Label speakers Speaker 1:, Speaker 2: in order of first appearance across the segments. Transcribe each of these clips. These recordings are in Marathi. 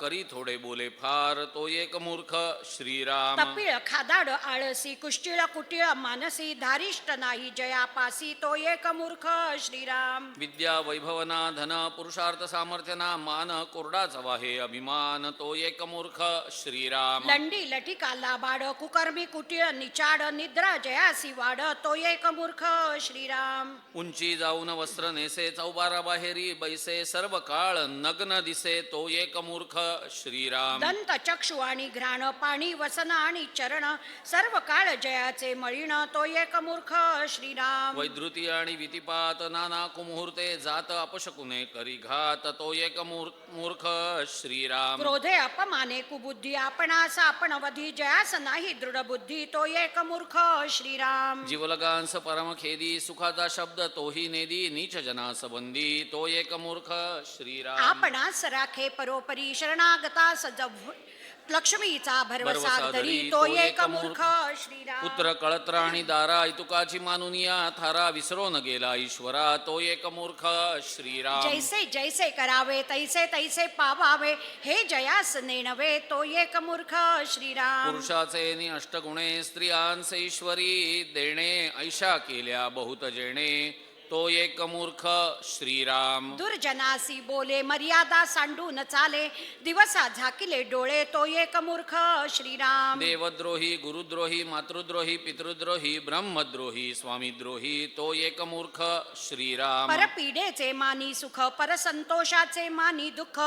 Speaker 1: करी थोडे बोले फार तो एक मूर्ख श्रीराम.
Speaker 2: कपिळ खादाड आळसी कुष्टिळ कुटिळ मानसी धारिष्ट नाही जयापासी तो एक मूर्ख श्रीराम.
Speaker 1: विद्या वैभवना धन पुरुषार्थ सामर्थ्यना मान कोरडाचा वाहे अभिमान तो एक मूर्ख श्रीराम.
Speaker 2: लंडी लटिका लाबाड कुकर्मी कुटिळ निचाड निद्रा जयासी वाड तो एक मूर्ख श्रीराम.
Speaker 1: उंची जाऊन वस्त्र नेसे चौबारा बाहेरी बैसे सर्व काळ नग्न दिसे तो एक मूर्ख श्रीराम.
Speaker 2: दंत चक्षु आणि घ्राण पाणी वसन आणि चरण सर्व काळ जयाचे मळीण तो एक मूर्ख श्रीराम.
Speaker 1: वैद्रुती आणि वितिपात नाना कुमुहूर्ते जात अपशकुने करी घात तो एक मूर्ख श्रीराम.
Speaker 2: क्रोधे अपमाने कुबुद्धी आपणास आपण वधी जयास नाही दृढ बुद्धी तो एक मूर्ख श्रीराम.
Speaker 1: जीवलगांस परमखेदी सुखाचा शब्द तोही नेदी नीच जनास बंदी तो एक मूर्ख श्रीराम.
Speaker 2: आपणास राखे परोपरी शरणागतास लक्ष्मीचा भरवसा धरी तो एक मूर्ख श्रीराम.
Speaker 1: पुत्र कळत्र आणि दारा ऐतुकाची मानुनिया थारा विसरून गेला ईश्वरा तो एक मूर्ख श्रीराम.
Speaker 2: जैसे जैसे करावे तैसे तैसे पावावे हे जयास नेणवे तो एक मूर्ख श्रीराम.
Speaker 1: पुरुषाचे नि अष्टगुणे स्त्रियांस ईश्वरी देणे ऐशा केल्या बहुत जेणे तो एक मूर्ख श्रीराम.
Speaker 2: दुर्जनासी बोले मर्यादा सांडून चाले दिवसा झाकिले डोळे तो एक मूर्ख श्रीराम.
Speaker 1: देवद्रोही गुरुद्रोही मातृद्रोही पितृद्रोही ब्रह्मद्रोही स्वामीद्रोही तो एक मूर्ख श्रीराम.
Speaker 2: परपीडेचे मानी सुख परसंतोषाचे मानी दुःख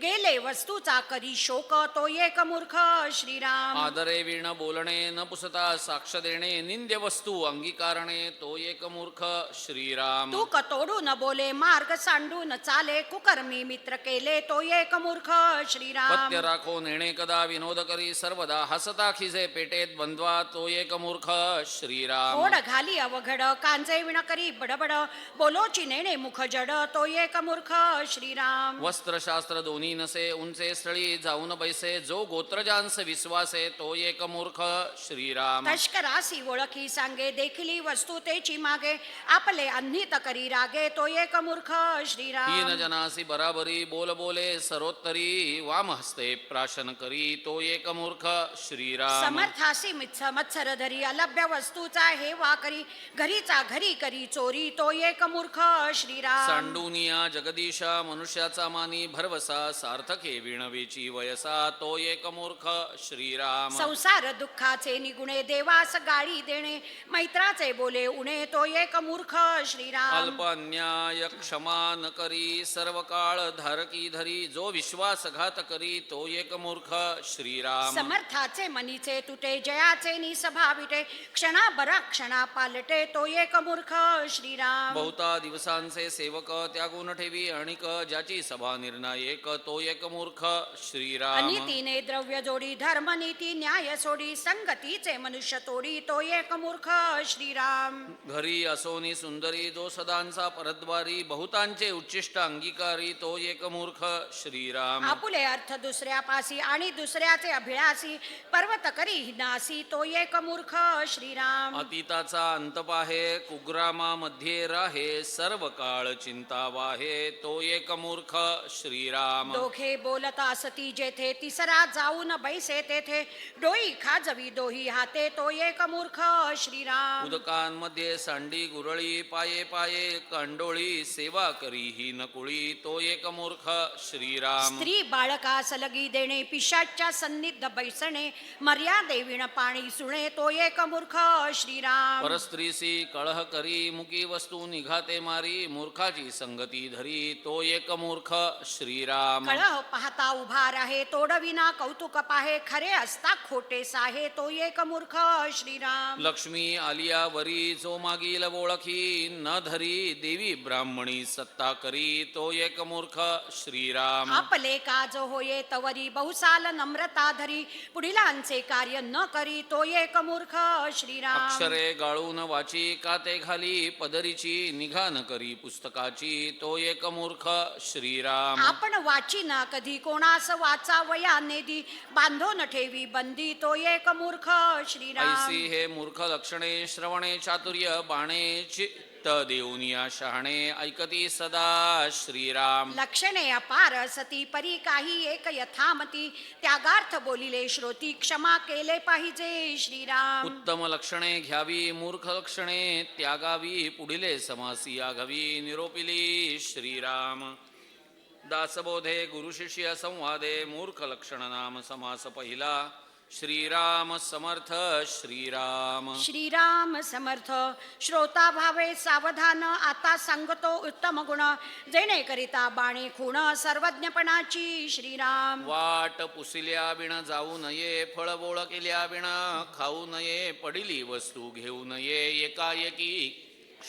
Speaker 2: गेले वस्तूचा करी शोक तो एक मूर्ख श्रीराम.
Speaker 1: आदरे वीण बोलणे न पुसता साक्ष देणे निंद्य वस्तू अंगीकारणे तो एक मूर्ख श्रीराम.
Speaker 2: तूक तोडून बोले मार्ग सांडून चाले कुकर्मी मित्र केले तो एक मूर्ख श्रीराम.
Speaker 1: पत्य राखो नेणे कदा विनोद करी सर्वदा हसता खिजे पेटेत बंधवा तो एक मूर्ख श्रीराम.
Speaker 2: ओढ घाली अवघड कांजे विण करी बडबड बोलोची नेणे मुख जड तो एक मूर्ख श्रीराम.
Speaker 1: वस्त्र शास्त्र दोन्ही नसे उंचे स्थळी जाऊन बैसे जो गोत्रजांस विश्वासे तो एक मूर्ख श्रीराम.
Speaker 2: तस्करासी ओळखी सांगे देखिली वस्तू तेची मागे आपले अन्नित करी रागे तो एक मूर्ख श्रीराम.
Speaker 1: तीन जनासी बराबरी बोल बोले सरोत्तरी वाम हस्ते प्राशन करी तो एक मूर्ख श्रीराम.
Speaker 2: समर्थासी मत्सर धरी अलभ्य वस्तूचा हे वाकरी घरीचा घरी करी चोरी तो एक मूर्ख श्रीराम.
Speaker 1: सांडूनिया जगदीशा मनुष्याचा मानी भरवसा सार्थके विणवेची वयसा तो एक मूर्ख श्रीराम.
Speaker 2: संसार दुःखाचे निगुणे देवास गाळी देणे मैत्राचे बोले उणे तो एक मूर्ख श्रीराम.
Speaker 1: अल्प अन्याय क्षमा न करी सर्व काळ धारकी धरी जो विश्वासघात करी तो एक मूर्ख श्रीराम.
Speaker 2: समर्थाचे मनीचे तुटे जयाचे निसभाविटे क्षणा बरा क्षणा पालटे तो एक मूर्ख श्रीराम.
Speaker 1: बहुता दिवसांचे सेवक त्यागून ठेवी आणिक ज्याची सभा निर्णायक तो एक मूर्ख श्रीराम.
Speaker 2: अनितीने द्रव्य जोडी धर्म नीती न्याय सोडी संगतीचे मनुष्य तोडी तो एक मूर्ख श्रीराम.
Speaker 1: घरी असोनी सुंदरी जो सदांचा परद्वारी बहुतांचे उच्चिष्ट अंगीकारी तो एक मूर्ख श्रीराम.
Speaker 2: आपुले अर्थ दुसऱ्यापासी आणि दुसऱ्याचे अभिलाषी पर्वत करी नासी तो एक मूर्ख श्रीराम.
Speaker 1: अतीताचा अंत पाहे कुग्रामामध्ये राहे सर्व काळ चिंता वाहे तो एक मूर्ख श्रीराम.
Speaker 2: दोघे बोलत असती जेथे तिसरा जाऊन बैसे तेथे डोई खाजवी दोही हाते तो एक मूर्ख श्रीराम.
Speaker 1: उदकांमध्ये सांडी गुरळी पाये पाये कांडोळी सेवा करी ही नकुळी तो एक मूर्ख श्रीराम.
Speaker 2: स्त्री बाळका सलगी देणे पिशाच्या सन्निध बैसणे मर्यादे विण पाणी सुणे तो एक मूर्ख श्रीराम.
Speaker 1: परस्त्रीसी कळह करी मुकी वस्तू निघाते मारी मूर्खाची संगती धरी तो एक मूर्ख श्रीराम.
Speaker 2: कळह पाहता उभा राहे तोडविना कौतुक पाहे खरे असता खोटे साहे तो एक मूर्ख श्रीराम.
Speaker 1: लक्ष्मी आलिया वरी जो मागील ओळखी न धरी देवी ब्राह्मणी सत्ता करी तो एक मूर्ख श्रीराम.
Speaker 2: आपले काज होये तवरी बहुसाल नम्रता धरी पुढिलांचे कार्य न करी तो एक मूर्ख श्रीराम.
Speaker 1: अक्षरे गाळून वाची काते घाली पदरीची निघा न करी पुस्तकाची तो एक मूर्ख श्रीराम.
Speaker 2: आपण वाची ना कधी कोणास वाचा वया नेदी बांधो न ठेवी बंदी तो एक मूर्ख श्रीराम.
Speaker 1: ऐसी हे मूर्ख लक्षणे श्रवणे चातुर्य बाणे चित्त देऊन या शहाणे ऐकती सदा श्रीराम.
Speaker 2: लक्षणे अपार सती परी काही एक यथामती त्यागार्थ बोलिले श्रोती क्षमा केले पाहिजे श्रीराम.
Speaker 1: उत्तम लक्षणे घ्यावी मूर्ख लक्षणे त्यागावी पुढिले समासी आघावी निरोपिली श्रीराम. दासबोधे गुरुशिष्य संवादे मूर्ख लक्षण नाम समास पहिला. श्रीराम समर्थ श्रीराम.
Speaker 2: श्रीराम समर्थ. श्रोता भावे सावधान आता सांगतो उत्तम गुण जेणे करिता बाणे खूण सर्वज्ञपणाची श्रीराम.
Speaker 1: वाट पुसिल्या बिण जाऊ नये फळबोळ केल्या बिण खाऊ नये पडिली वस्तू घेऊ नये एकाएकी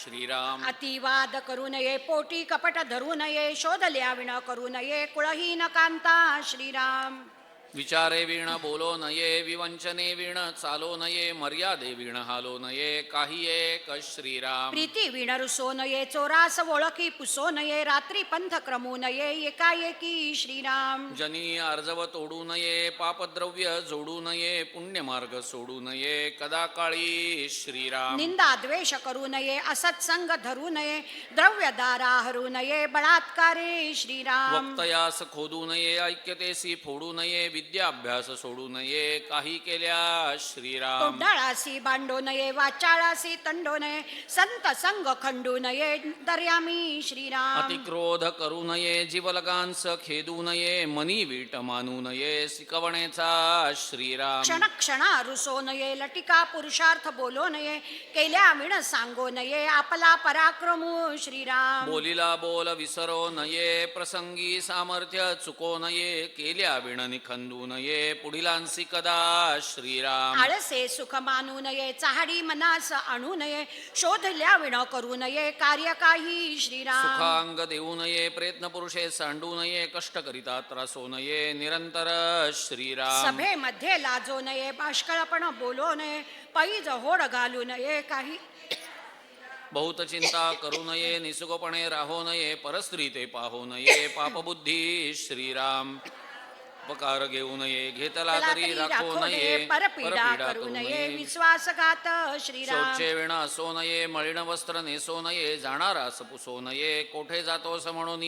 Speaker 1: श्रीराम.
Speaker 2: अतिवाद करू नये पोटी कपट धरू नये शोधल्या विण करू नये कुळहीन कांता श्रीराम.
Speaker 1: विचारे विण बोलो नये विवंचने विण चालो नये मर्यादे विण हालो नये काही एक श्रीराम.
Speaker 2: प्रीती विण रुसो नये चोरास ओळखी पुसो नये रात्री पंथ क्रमू नये एकाएकी श्रीराम.
Speaker 1: जनी अर्जव तोडू नये पापद्रव्य जोडू नये पुण्यमार्ग सोडू नये कदा काळी श्रीराम.
Speaker 2: निंदा द्वेष करू नये असत्संग धरू नये द्रव्य दारा हरू नये बळात्कारे श्रीराम.
Speaker 1: वक्तयास खोदू नये ऐक्यतेसी फोडू नये विद्याभ्यास सोडू नये काही केल्या श्रीराम.
Speaker 2: तोंडाळासी बांडो नये वाचाळासी तंडो नये संत संग खंडू नये दर्यामी श्रीराम.
Speaker 1: अतिक्रोध करू नये जीवलगांस खेदू नये मनी वीट मानू नये शिकवणेचा श्रीराम.
Speaker 2: क्षण क्षणा रुसो नये लटिका पुरुषार्थ बोलो नये केल्या विण सांगो नये आपला पराक्रमू श्रीराम.
Speaker 1: बोलीला बोल विसरो नये प्रसंगी सामर्थ्य चुको नये केल्या विण निखंदू नये पुढिलांसी कदा श्रीराम.
Speaker 2: आळसे सुख मानू नये चाहडी मनास आणू नये शोधल्या विण करू नये कार्य काही श्रीराम.
Speaker 1: सुखांग देऊ नये प्रयत्न पुरुषे सांडू नये कष्ट करिता त्रासो नये निरंतर श्रीराम.
Speaker 2: सभेमध्ये लाजो नये बाष्कळपण बोलो नये पैज होड घालू नये काही
Speaker 1: बहुत चिंता करू नये निसुगपणे राहो नये परस्त्री ते पाहो नये पापबुद्धी श्रीराम. उपकार घेऊ नये घेतला तरी राखो नये
Speaker 2: परपीडा करू नये विश्वासघात श्रीराम.
Speaker 1: शौचे विण असो नये मळीण वस्त्र नेसो नये जाणारास पुसो नये कोठे जातोस म्हणून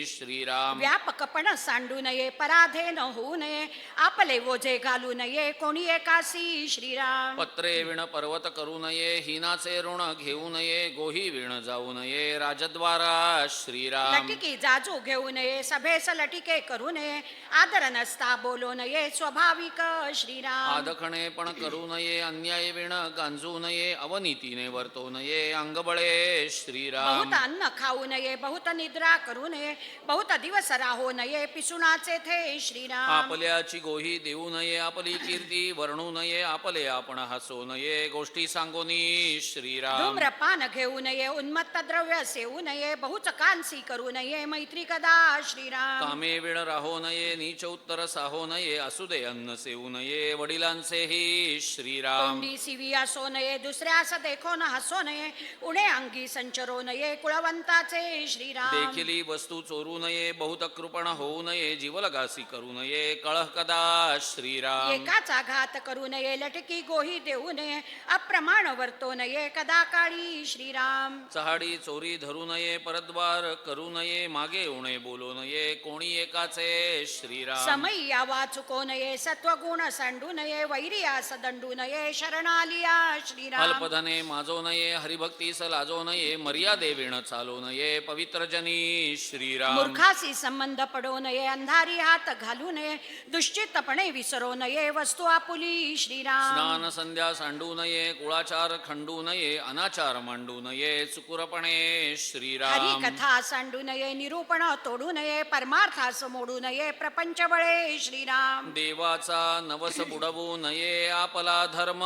Speaker 1: श्रीराम.
Speaker 2: व्यापकपण सांडू नये पराधीन होऊ नये आपले ओझे घालू नये कोणी एकासी श्रीराम.
Speaker 1: पत्रे विण पर्वत करू नये हिनाचे ऋण घेऊ नये गोही विण जाऊ नये राजद्वारा श्रीराम.
Speaker 2: लटिकी जाजू घेऊ नये सभेस लटिके करू नये आदर नसता बोलो नये स्वाभाविक श्रीराम.
Speaker 1: आदखणे पण करू नये अन्याय विण गांजू नये अवनीतीने वर्तो नये अंगबळे श्रीराम.
Speaker 2: बहुत अन्न खाऊ नये बहुत निद्रा करू नये बहुत दिवस राहो नये पिसुणाचे थे श्रीराम.
Speaker 1: आपल्याची गोही देऊ नये आपली कीर्ती वर्णू नये आपले आपण हसू नये गोष्टी सांगोनी श्रीराम.
Speaker 2: धूम्रपान घेऊ नये उन्मत्त द्रव्य सेवू नये बहुत कांसी करू नये मैत्री कदा श्रीराम.
Speaker 1: कामे विण राहो नये नीच उत्तर साहो नये असू दे अन्न सेवू नये वडिलांचेही श्रीराम.
Speaker 2: तोंडी सिवी असो नये दुसऱ्यास देखो न हसो नये उणे अंगी संचरो नये कुळवंताचे श्रीराम.
Speaker 1: देखिली वस्तू चोरू नये बहुत कृपण होऊ नये जीवलगासी करू नये कळह कदा श्रीराम.
Speaker 2: एकाचा घात करू नये लटकी गोही देऊ नये अप्रमाण वर्तो नये कदा काळी श्रीराम.
Speaker 1: चहाडी चोरी धरू नये परद्वार करू नये मागे उणे बोलू नये कोणी एकाचे श्रीराम.
Speaker 2: समय यावा चुको नये सत्वगुण सांडू नये वैरियास दंडू नये शरणालिया श्रीराम.
Speaker 1: अल्पधने माजो नये हरिभक्तीस लाजो नये मर्यादे विण चालो नये पवित्र जनी श्रीराम.
Speaker 2: मूर्खासी संबंध पडो नये अंधारी हात घालू नये दुश्चितपणे विसरो नये वस्तू आपुली श्रीराम.
Speaker 1: स्नान संध्या सांडू नये कुळाचार खंडू नये अनाचार मांडू नये चुकुरपणे श्रीराम.
Speaker 2: हरी कथा सांडू नये निरूपण तोडू नये परमार्थास मोडू नये प्रपंच बळे श्रीराम.
Speaker 1: देवाचा नवस बुडवू नये आपला धर्म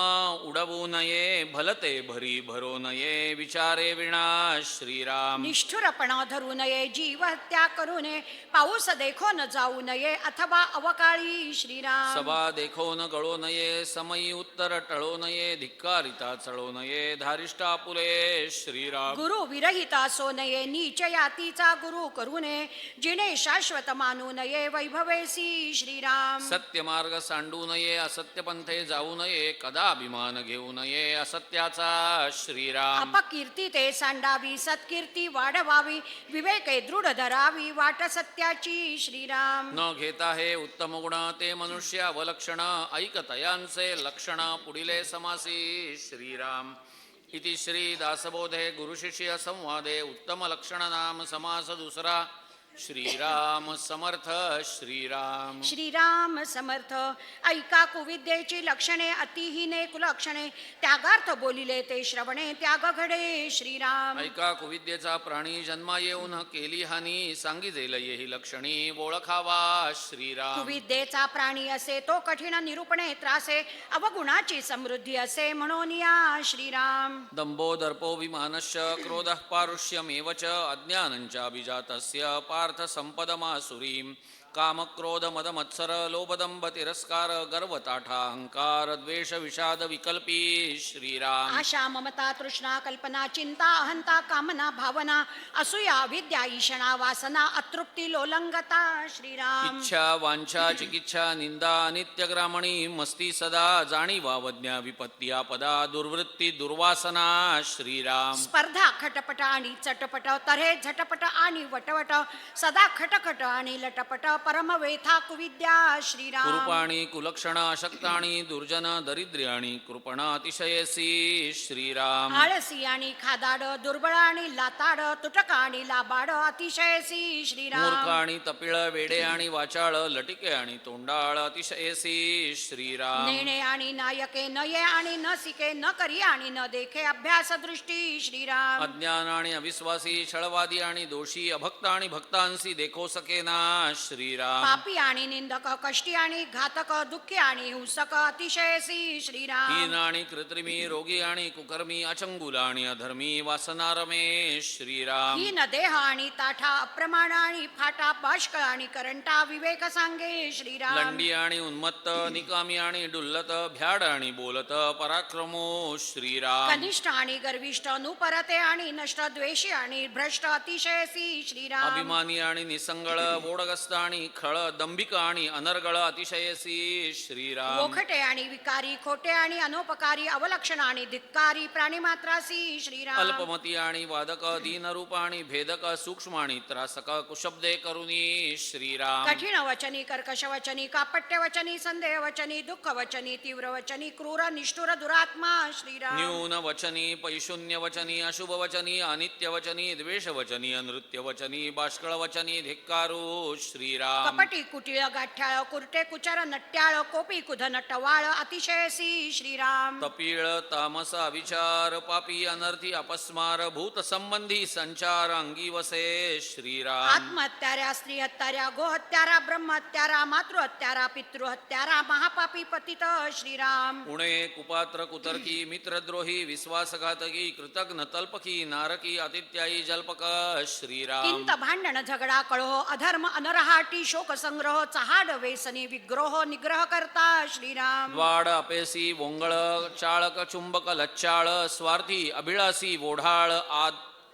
Speaker 1: उडवू नये भलते भरी भरो नये विचारे विना श्रीराम.
Speaker 2: निष्ठुरपण धरू नये जीव हत्या करू नये पाऊस देखो न जाऊ नये अथवा अवकाळी श्रीराम.
Speaker 1: सभा देखो न गळो नये समयी उत्तर टळो नये धिक्कारिता चळो नये धारिष्ठा पुले श्रीराम.
Speaker 2: गुरु विरहित असो नये नीच यातीचा गुरु करू नये जिने शाश्वत मानू नये वैभवेसी श्रीराम
Speaker 1: सत्य मार्ग सांडू नये असत्य पंथे जाऊ नये कदा अभिमान घेऊ नये असत्याचा श्रीराम
Speaker 2: अपकीर्ती ते सांडावी सत्कीर्ती वाढवावी विवेके दृढ धरावी वाट सत्याची श्रीराम
Speaker 1: न घेता हे उत्तम गुण ते मनुष्य अवलक्षण ऐकतयांचे लक्षण पुढिले समासी श्रीराम इति श्री दासबोधे गुरुशिष्य संवादे उत्तम लक्षण नाम समास दुसरा श्रीराम समर्थ श्रीराम
Speaker 2: श्रीराम समर्थ ऐका कुविद्येची लक्षणे अतिहीने कुलक्षणे त्यागार्थ बोलिले ते श्रवणे त्याग घडे श्रीराम
Speaker 1: ऐका कुविद्येचा प्राणी जन्मा येऊन केली हानी सांगितलेल येही लक्षणी ओळखावा श्रीराम
Speaker 2: कुविद्येचा प्राणी असे तो कठीण निरूपणे त्रासे अवगुणाची समृद्धी असे म्हणून या श्रीराम
Speaker 1: दंभो दर्पोऽभिमानश्च क्रोधः पारुष्यमेव च अज्ञानञ्च अभिजातस्य पार्थ संपदमासुरीं कामक्रोध मदमत्सर लोभदंभ तिरस्कार गर्वताठा अहंकार द्वेष विषाद विकल्पी श्रीराम
Speaker 2: आशा ममता तृष्णा कल्पना चिंता अहंता कामना भावना असूया विद्या ईशना वासना अतृप्ती लोलंगता श्रीराम
Speaker 1: इच्छा वांछा चिकिच्छा निंदा नित्यग्रामणी मस्ती सदा जाणीवा वज्ञा विपत्ती आपदा दुर्वृत्ती दुर्वासना श्रीराम
Speaker 2: स्पर्धा खटपट आणि चटपट तऱ्हे झटपट आणि वटवट सदा खटखट आणि लटपट परमवेथा कुविद्या श्रीराम
Speaker 1: कुरूपाणी कुलक्षण अशक्ताणी दुर्जन दरिद्र्याणी कृपण अतिशयसी श्रीराम
Speaker 2: आळसी आणि खादाड दुर्बळ आणि लाताड तुटक आणि लाबाड अतिशयसी श्रीराम
Speaker 1: मूर्ख आणि तपिळ वेडे आणि वाचाळ लटिके आणि तोंडाळ अतिशयसी श्रीराम
Speaker 2: नेणे आणि नायके नये आणि न सिके न करी आणि न देखे अभ्यास दृष्टी श्रीराम
Speaker 1: अज्ञान आणि अविश्वासी छळवादी आणि दोषी अभक्त आणि भक्तांसी देखो सकेना श्रीराम
Speaker 2: पापी आणि निंदक कष्टी आणि घातक दुःखी आणि हिंसक अतिशयसी श्रीराम
Speaker 1: हीन आणि कृत्रिमी रोगी आणि कुकर्मी अचंगुल आणि अधर्मी वासनारमे श्रीराम
Speaker 2: हीन देह आणि ताठा अप्रमाण आणि फाटा बाष्क आणि करंटा विवेक सांगे श्रीराम
Speaker 1: लंडी आणि उन्मत्त निकामी आणि डुल्लत भ्याड आणि बोलत पराक्रमो श्रीराम
Speaker 2: कनिष्ठ आणि गर्विष्ठ नुपरते आणि नष्ट द्वेषी आणि भ्रष्ट अतिशयसी श्रीराम
Speaker 1: अभिमानी आणि निसंगळ वोडगस्त आणि खळ दंभिक आणि अनर्गळ अतिशयसी श्रीराम
Speaker 2: मोखटे आणि विकारी खोटे आणि अनोपकारी अवलक्षण आणि धिक्कारी प्राणीमात्रासी श्रीराम
Speaker 1: अल्पमती आणि वादक दीनरूप आणि भेदक सूक्ष्म आणि त्रासक कुशब्दे करुणी श्रीराम
Speaker 2: कठीण वचनी कर्कश वचनी कापट्य वचनी संदेह वचनी दुःख वचनी तीव्र वचनी क्रूर निष्ठुर दुरात्मा श्रीराम
Speaker 1: न्यून वचनी पैशून्य वचनी अशुभ वचनी अनित्य वचनी द्वेष वचनी अनृत्य वचनी बाष्कळ वचनी धिक्कारो श्रीराम
Speaker 2: कपटी कुटिळ गाठ्याळ कुरटे कुचर नट्याळ कोपी कुधन टवाळ अतिशयसी श्रीराम
Speaker 1: तपीळ तामस अविचार पापी अनर्थी अपस्मार भूत संबंधी संचार अंगी वसे श्रीराम
Speaker 2: आत्महत्याऱ्या स्त्री हत्याऱ्या गोहत्यारा ब्रह्महत्यारा मातृहत्यारा पितृहत्यारा महापापी पतित श्रीराम
Speaker 1: पुणे कुपात्र कुतर्की मित्रद्रोही विश्वासघातकी कृतघ्न तल्पकी नारकी आतिथ्यायी जल्पक श्रीराम
Speaker 2: किंत भांडण झगडा कळहो अधर्म अनरहाटी शोक संग्रह चहाड वेसनी विग्रह निग्रह करता श्रीराम
Speaker 1: द्वाड अपेसी वोंगळ चाळक चुंबक लच्चाळ स्वार्थी अभिलाषी वोढाळ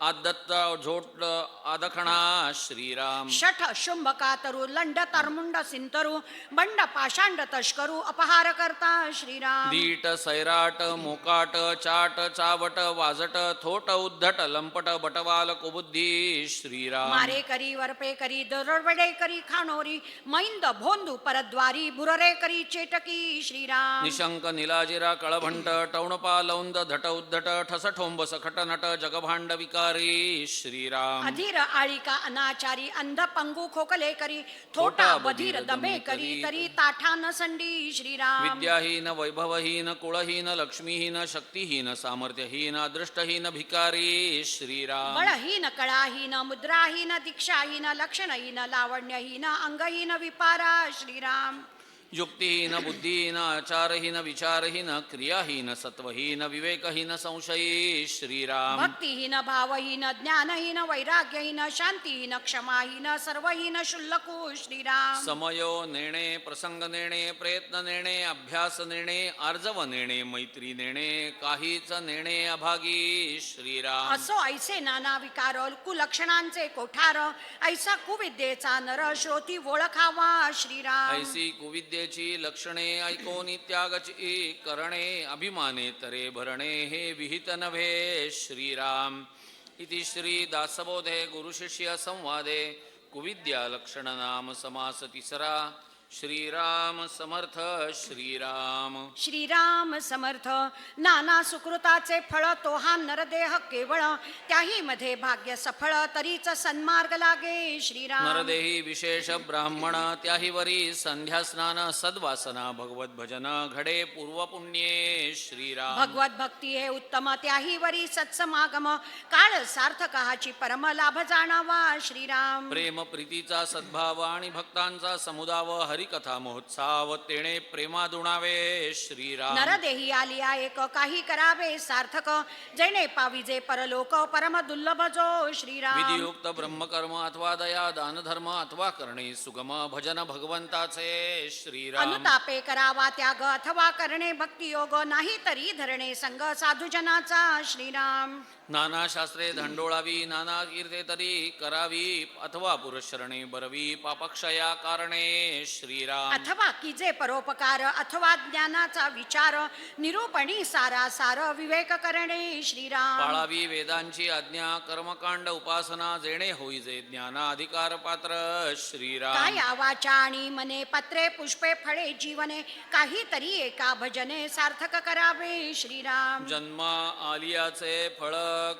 Speaker 1: आदत्त झोट आदखणा श्रीराम
Speaker 2: शठ शुंभ कातरू लंड तरमुंड सिंतरू बंड पाषांड तस्करू अपहार करता श्रीराम
Speaker 1: दीट सैराट मोकाट चाट चावट वाजट थोट उद्धट लंपट बटवाल कुबुद्धी श्रीराम
Speaker 2: मारे करी वरपे करी दरवडे करी खाणोरी मैंद भोंदू परद्वारी बुररे करी चेटकी श्रीराम
Speaker 1: निशंक निलाजिरा कळभंट टौणपा लौंद धट उद्धट ठस ठोंब सखट नट जगभांड विकारी श्रीराम
Speaker 2: अधीर आळिका अनाचारी अंध पंगू खोकले करी थोटा बधीर दमे करी तरी ताठा न संडी श्रीराम
Speaker 1: विद्याहीन वैभवहीन कुळहीन लक्ष्मीहीन शक्तिहीन सामर्थ्यहीन अदृष्टहीन भिकारी श्रीराम
Speaker 2: बळहीन कळाहीन मुद्राहीन दीक्षाहीन लक्षणहीन लावण्यहीन अंगहीन विपारा श्रीराम
Speaker 1: युक्तिहीन बुद्धिहीन आचारहीन विचारहीन क्रियाहीन सत्वहीन विवेकहीन संशयी श्रीराम
Speaker 2: भक्तिहीन भावहीन ज्ञानहीन वैराग्यहीन शांतीहीन क्षमाहीन सर्वहीन शुल्लकू श्रीराम
Speaker 1: समयो नेणे प्रसंग नेणे प्रयत्न नेणे अभ्यास नेणे आर्जव नेणे मैत्री नेणे काहीच नेणे अभागी श्रीराम
Speaker 2: असो ऐसे नाना विकार कुलक्षणांचे कोठार ऐसा कुविद्येचा नर श्रोती ओळखावा श्रीराम
Speaker 1: ऐसी कुविद्येची लक्षणे ऐकोनी त्यागची करणे अभिमाने तरे भरणे हे विहित नव्हे श्रीराम इति श्री दासबोधे गुरुशिष्य संवादे कुविद्या लक्षण नाम समास तिसरा श्रीराम समर्थ श्रीराम
Speaker 2: श्रीराम समर्थ नाना सुकृताचे फळ तो हा नरदेह केवळ त्याही मध्ये भाग्य सफळ तरीच सन्मार्ग लागे श्रीराम
Speaker 1: नरदेही विशेष ब्राह्मण त्याही वरी संध्या स्नान सद्वासना भगवत भजन घडे पूर्व पुण्ये श्रीराम
Speaker 2: भगवत भक्ती हे उत्तम त्याही वरी सत्समागम काळ सार्थकाची परम लाभ जाणावा श्रीराम
Speaker 1: प्रेम प्रीतीचा सद्भाव आणि भक्तांचा समुदाव हरिकथा महोत्सव तेणे प्रेमा दुणावे श्रीराम
Speaker 2: नरदेही आलिया एक काही करावे सार्थक जेणे पाविजे परलोक परम दुर्लभ जो श्रीराम
Speaker 1: विधियुक्त ब्रह्मकर्म अथवा दया दान धर्म अथवा करणे सुगम भजन भगवंताचे श्रीराम
Speaker 2: अनुतापे करावा त्याग अथवा करणे भक्तियोग नाही तरी धरणे संग साधुजनाचा श्रीराम
Speaker 1: नाना शास्त्रे धंडोळावी नाना कीर्ते तरी करावी अथवा पुरशरणे बरवी पापक्षया कारणे श्रीराम
Speaker 2: अथवा किजे परोपकार अथवा ज्ञानाचा विचार निरूपणी सारा सार विवेक करणे श्रीराम
Speaker 1: पाळावी वेदांची आज्ञा कर्मकांड उपासना जेणे होईजे ज्ञानाधिकार पात्र श्रीराम
Speaker 2: काय आवाचा आणि मने पत्रे पुष्पे फळे जीवने काहीतरी एका भजने सार्थक करावे श्रीराम
Speaker 1: जन्म आलियाचे फळ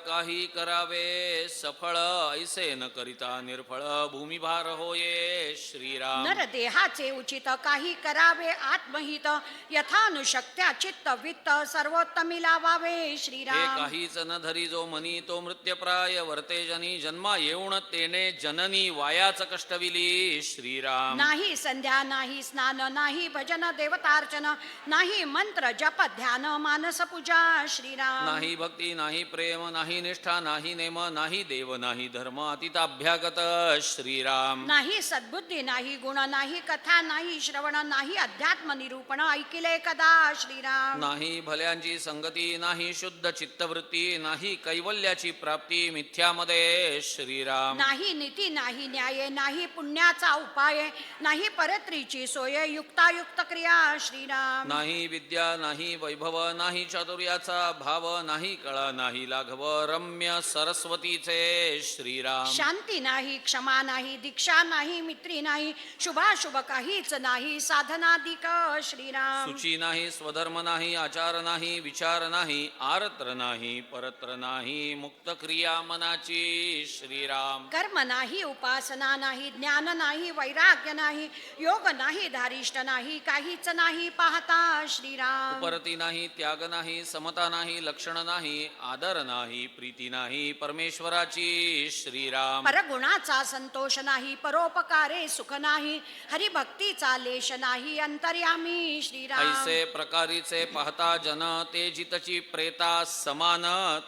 Speaker 1: काही करावे सफळ ऐसे न करिता निर्फळ भूमिभार होये श्रीराम
Speaker 2: नर देहाचे उचित काही करावे आत्महित यथानुशक्त्या चित्त वित्त सर्वोत्तमी लावावे
Speaker 1: हे
Speaker 2: श्रीराम
Speaker 1: काहीच न धरी जो मनी तो मृत्यप्राय वर्ते जनी जन्मा येऊन तेने जननी वायाच कष्टविली श्रीराम
Speaker 2: नाही संध्या नाही स्नान नाही भजन देवतार्चन नाही मंत्र जप ध्यान मानस पूजा श्रीराम
Speaker 1: नाही भक्ती नाही प्रेम नाही निष्ठा नाही नेम नाही देव नाही धर्म अतिताभ्यागत श्रीराम
Speaker 2: नाही सद्बुद्धी नाही गुण नाही कथा नाही श्रवण नाही अध्यात्म निरूपण ऐकिले कदा श्रीराम
Speaker 1: नाही भल्यांची संगती नाही शुद्ध चित्तवृत्ती नाही कैवल्याची प्राप्ती मिथ्यामध्ये श्रीराम
Speaker 2: नाही नीती नाही न्याय नाही पुण्याचा उपाय नाही परत्रीची सोय युक्तायुक्त क्रिया श्रीराम
Speaker 1: नाही विद्या नाही वैभव नाही चातुर्याचा भाव नाही कळा नाही लाघव रम्य सरस्वतीचे श्रीराम
Speaker 2: शांती नाही क्षमा नाही दीक्षा नाही मित्री नाही शुभाशुभ काहीच नाही साधनाधिक श्रीराम
Speaker 1: सुची नाही स्वधर्म नाही आचार नाही विचार नाही आरत्र नाही परत्र नाही मुक्त क्रिया मनाची श्रीराम
Speaker 2: कर्म नाही उपासना नाही ज्ञान नाही वैराग्य नाही योग नाही धारिष्ट नाही काहीच नाही पाहता श्रीराम
Speaker 1: परती नाही त्याग नाही समता नाही लक्षण नाही आदर नाही प्रीती नाही परमेश्वराची श्रीराम
Speaker 2: परगुणाचा संतोष नाही परोपकारे सुख नाही हरिभक्तीचा लेश नाही अंतर्यामी श्रीराम
Speaker 1: ऐसे प्रकारीचे पाहता जन ते जितची प्रेता समान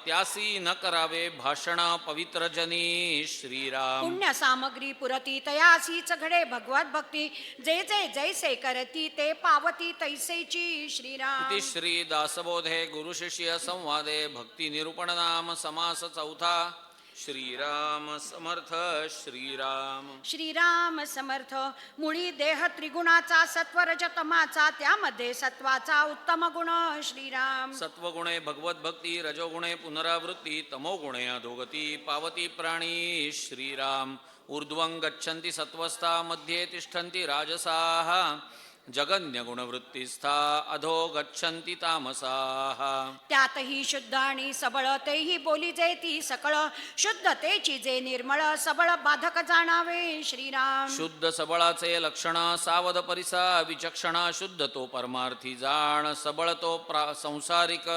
Speaker 1: त्यासी न करावे भाषण पवित्र जनी श्रीराम
Speaker 2: पुण्य सामग्री पुरती तयासीच घडे भगवत भक्ती जे जे जैसे करती ते पावती तैसेची श्रीराम
Speaker 1: इति श्री दासबोधे गुरुशिष्य संवादे भक्ती निरूपण नाम समास चौथा श्रीराम समर्थ श्रीराम
Speaker 2: श्रीराम समर्थ मुळी देह त्रिगुणाचा सत्वरजतमाचा त्यामध्ये सत्वाचा उत्तम गुण श्रीराम
Speaker 1: सत्वगुणे भगवत भक्ती रजोगुणे पुनरावृत्ती तमोगुणे अधोगती पावती प्राणी श्रीराम ऊर्ध्वं गच्छन्ति सत्वस्था मध्ये तिष्ठन्ति राजसाः जगन्य गुणवृत्तिस्था अधो गच्छन्ति तामसाः
Speaker 2: त्यातही शुद्ध आणि सबळ तेही बोली जे ती सकळ शुद्धतेची जे निर्मळ सबळ बाधक जाणावे श्रीराम
Speaker 1: शुद्ध सबळाचे लक्षण सावध परिसा विचक्षण शुद्ध तो परमार्थी जाण सबळ तो संसारिक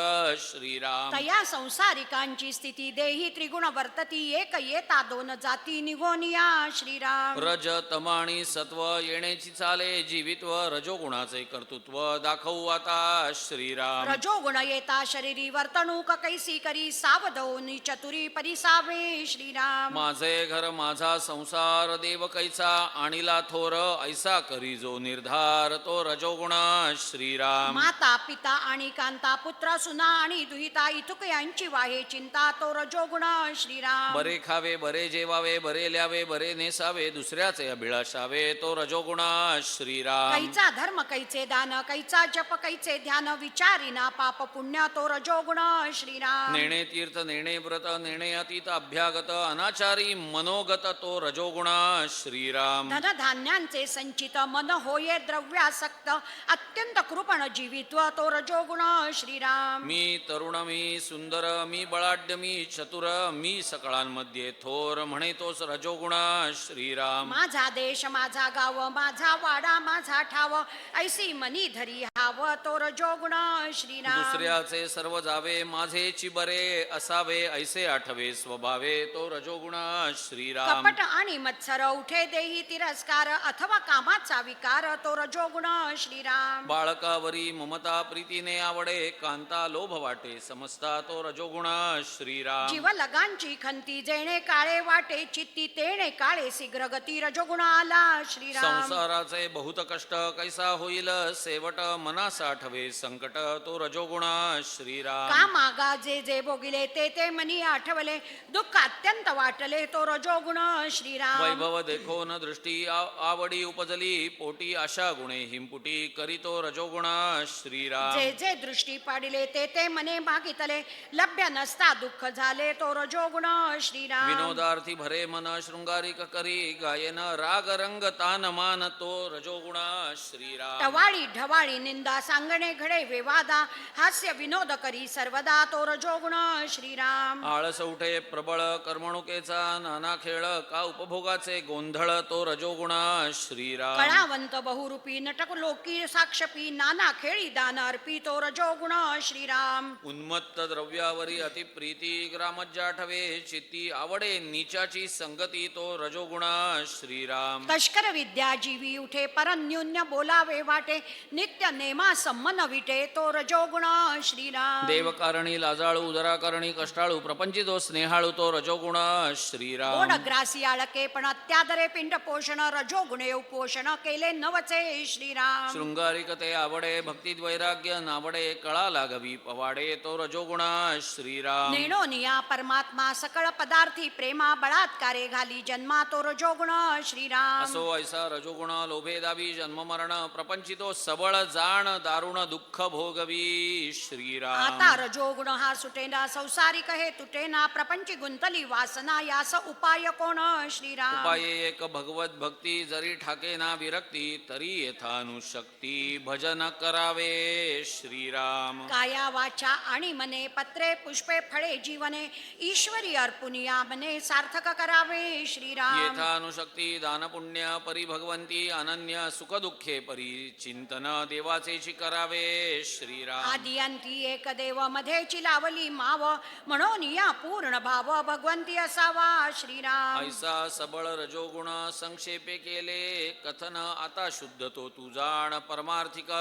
Speaker 1: श्रीराम
Speaker 2: तया संसारिकांची स्थिती देही त्रिगुण वर्तती एक येता दोन जाती निघोनिया श्रीराम
Speaker 1: रज तमाणी सत्व येण्याची चाले जीवित्व रजोगुणाचे कर्तृत्व दाखवू आता श्रीराम.
Speaker 2: रजोगुण येता शरीरी वर्तणूक कैसी करी सावधवनी चतुरी परिसावे श्रीराम.
Speaker 1: माझे घर माझा संसार देव कैचा आणिला थोर ऐसा करी जो निर्धार तो रजोगुण श्रीराम.
Speaker 2: माता पिता आणि कांता पुत्र सुना आणि दुहिता इथुक यांची वाहे चिंता तो रजोगुण श्रीराम.
Speaker 1: बरे खावे बरे जेवावे बरे ल्यावे बरे नेसावे दुसऱ्याचे अभिलाषावे तो रजोगुण श्रीराम.
Speaker 2: कैचा धर्म कैचे दान कैचा जप कैचे ध्यान विचारिना पाप पुण्य तो रजोगुण श्रीराम.
Speaker 1: नेणे तीर्थ नेणे व्रत नेणे अतीत अभ्यागत अनाचारी मनोगत तो रजोगुण श्रीराम.
Speaker 2: धन धान्यांचे संचित मन होये द्रव्यासक्त अत्यंत कृपण जीवित्व तो रजोगुण श्रीराम.
Speaker 1: मी तरुण मी सुंदर मी बळाढ्य मी चतुर मी सकळांमध्ये थोर म्हणे तोच रजोगुण श्रीराम.
Speaker 2: माझा देश माझा गाव माझा वाडा माझा ठाव ऐसी मनी धरी हाव तो रजोगुण श्रीराम.
Speaker 1: दुसऱ्याचे सर्व जावे माझेची बरे असावे ऐसे आठवे स्वभावे तो रजोगुण श्रीराम.
Speaker 2: कपट आणि मत्सर उठे देही तिरस्कार अथवा कामाचा विकार तो रजोगुण श्रीराम.
Speaker 1: बाळकावरी ममता प्रीतीने आवडे कांता लोभ वाटे समजता तो रजोगुण श्रीराम.
Speaker 2: जीव लगांची खंती जेणे काळे वाटे चित्ती तेणे काळे शीघ्र गती रजोगुण आला श्रीराम.
Speaker 1: संसाराचे बहुत कष्ट कैसा होईल सेवट मनास आठवे संकट तो रजोगुण श्रीराम.
Speaker 2: कामागा जे जे भोगिले ते ते मनी आठवले दुःख अत्यंत वाटले तो रजोगुण श्रीराम.
Speaker 1: वैभव देखो न दृष्टी आवडी उपजली पोटी आशा गुणे हिमपुटी करीतो रजोगुण श्रीराम.
Speaker 2: जे जे दृष्टी पाडिले ते ते मने मागितले लभ्य नसता दुःख झाले तो रजोगुण श्रीराम.
Speaker 1: विनोदार्थी भरे मन शृंगारिक करी गायन राग रंग तान मान तो रजोगुण श्रीराम.
Speaker 2: टवाळी ढवाळी निंदा सांगणे घडे विवादा हास्य विनोद करी सर्वदा तो रजोगुण श्रीराम.
Speaker 1: आळस उठे प्रबळ करमणुकेचा नाना खेळ का उपभोगाचे गोंधळ तो रजोगुण श्रीराम.
Speaker 2: कळावंत बहुरूपी नटक लोकी साक्षपी नाना खेळी दान अर्पी तो रजोगुण श्रीराम.
Speaker 1: उन्मत्त द्रव्यावरी अतिप्रीती ग्रामज्जाठवे चित्ती आवडे नीचाची संगती तो रजोगुण श्रीराम.
Speaker 2: तस्कर विद्या जीवी उठे परन्यून्य बोलावे वाटे नित्य नेमा संमन विटे तो रजोगुण श्रीराम.
Speaker 1: देवकारणी लाजाळू उदराकारणी कष्टाळू प्रपंचितो स्नेहाळू तो रजोगुण श्रीराम.
Speaker 2: ओढ ग्रासी आळके पण अत्यादरे पिंड पोषण रजोगुणे उपोषण केले नवचे श्रीराम.
Speaker 1: शृंगारिकते आवडे भक्तीत वैराग्य नावडे कळा लागवी पवाडे तो रजोगुण श्रीराम.
Speaker 2: नेणोनिया परमात्मा सकळ पदार्थी प्रेमा बळात्कारे घाली जन्मा तो रजोगुण श्रीराम.
Speaker 1: असो ऐसा रजोगुण लोभे दावी जन्म मरण प्रपंचितो सबळ जाण दारुण दुःख भोगवी श्रीराम.
Speaker 2: आता रजोगुण हा सुटेना संसारिक हे तुटेना प्रपंची गुंतली वासना यास उपाय कोण श्रीराम.
Speaker 1: उपाये एक भगवत भक्ती जरी ठाके ना विरक्ती तरी यथानुशक्ती भजन करावे श्रीराम.
Speaker 2: काया वाचा आणि मने पत्रे पुष्पे फळे जीवने ईश्वरी अर्पुनिया मने सार्थक करावे श्रीराम.
Speaker 1: येथानुशक्ती दान पुण्य परी भगवंती अनन्य सुख दुःखे परी चिंतन देवाचेची करावे श्रीराम.
Speaker 2: आदि अंती एक देव मध्येची लावली माव म्हणून या पूर्ण भाव भगवंती असावा श्रीराम.
Speaker 1: ऐसा सबळ रजोगुण संक्षेपे केले कथन आता शुद्ध तो तू जाण परमार्थिक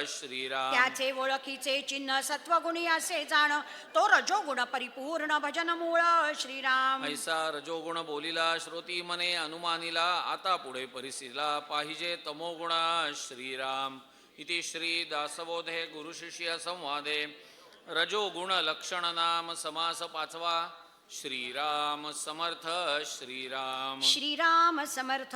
Speaker 1: श्रीराम.
Speaker 2: त्याचे ओळखीचे चिन्ह सत्वगुणी असे जाण तो रजोगुण परिपूर्ण भजन मूळ श्रीराम.
Speaker 1: ऐसा रजोगुण बोलिला श्रोती मने अनुमानिला आता पुढे परिस्थितीला पाहिजे तमोगुण श्रीराम. इति श्री दासबोधे गुरु शिष्य संवादे रजोगुण लक्षण नाम समास पाचवा. श्रीराम समर्थ श्रीराम.
Speaker 2: श्रीराम समर्थ.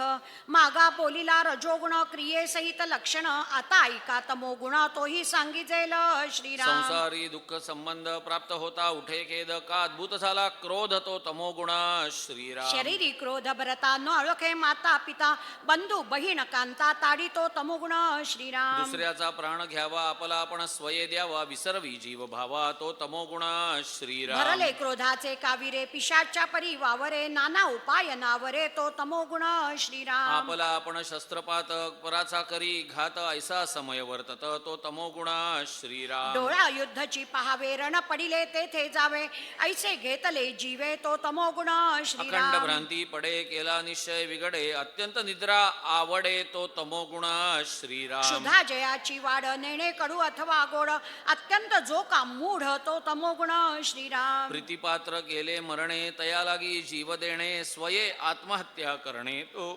Speaker 2: मागा बोलिला रजोगुण क्रियेसहित लक्षण आता ऐका तमोगुण तोही सांगिजेल श्रीराम.
Speaker 1: संसारी दुःख संबंध प्राप्त होता उठे खेद का अद्भुत झाला क्रोध तो तमोगुण श्रीराम.
Speaker 2: शरीरी क्रोध भरता न ओळखे माता पिता बंधू बहीण कांता ताडी तो तमोगुण श्रीराम.
Speaker 1: दुसऱ्याचा प्राण घ्यावा आपला आपण स्वये द्यावा विसरवी जीव भावा तो तमोगुण श्रीराम.
Speaker 2: भरले क्रोधाचे काव्य फिरावी रे पिशाच्या परी वावरे नाना उपाय नावरे तो तमोगुण श्रीराम
Speaker 1: आपला आपण शस्त्रपातक पराचा करी घात ऐसा समय वर्तत तो तमोगुण श्रीराम
Speaker 2: डोळा युद्धची पहावे रण पडिले तेथे जावे ऐसे घेतले जीवे तो तमोगुण
Speaker 1: अखंड
Speaker 2: श्रीराम
Speaker 1: भ्रांती पडे केला निश्चय विगडे अत्यंत निद्रा आवडे तो तमोगुण श्रीराम
Speaker 2: क्षुधा जयाची वाढ नेणे कडू अथवा गोड अत्यंत जो का मूढ तो तमोगुण श्रीराम
Speaker 1: प्रीतिपात्र केले मरणे तया लागी जीव देणे स्वये आत्महत्या करणे तो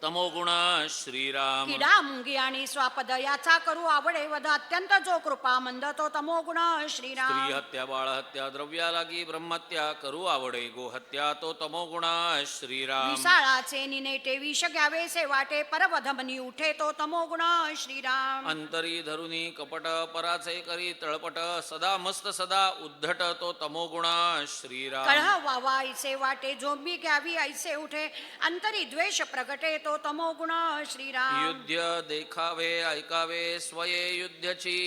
Speaker 1: तमोगुण श्रीराम
Speaker 2: किडा मुंगी आणि स्वापद याचा करू आवडे वध अत्यंत जो कृपा मंद तो तमोगुण श्रीराम
Speaker 1: स्त्री हत्या बाळ हत्या द्रव्या लागी ब्रह्मत्या करू आवडे गोहत्या तो तमोगुण श्रीराम
Speaker 2: विसाळाचे निनेटे विष घ्यावेसे वाटे परवध मनी उठे तो तमोगुण श्रीराम
Speaker 1: अंतरी धरुनी कपट पराचे करी तळपट सदा मस्त सदा उद्धट तो तमोगुण श्रीराम
Speaker 2: कळह वावा ऐसे वाटे झोंबी घ्यावी ऐसे उठे अंतरी द्वेष प्रगटे तो तमोगुण श्रीराम
Speaker 1: युद्ध देखावे ऐकावे स्वये युद्धची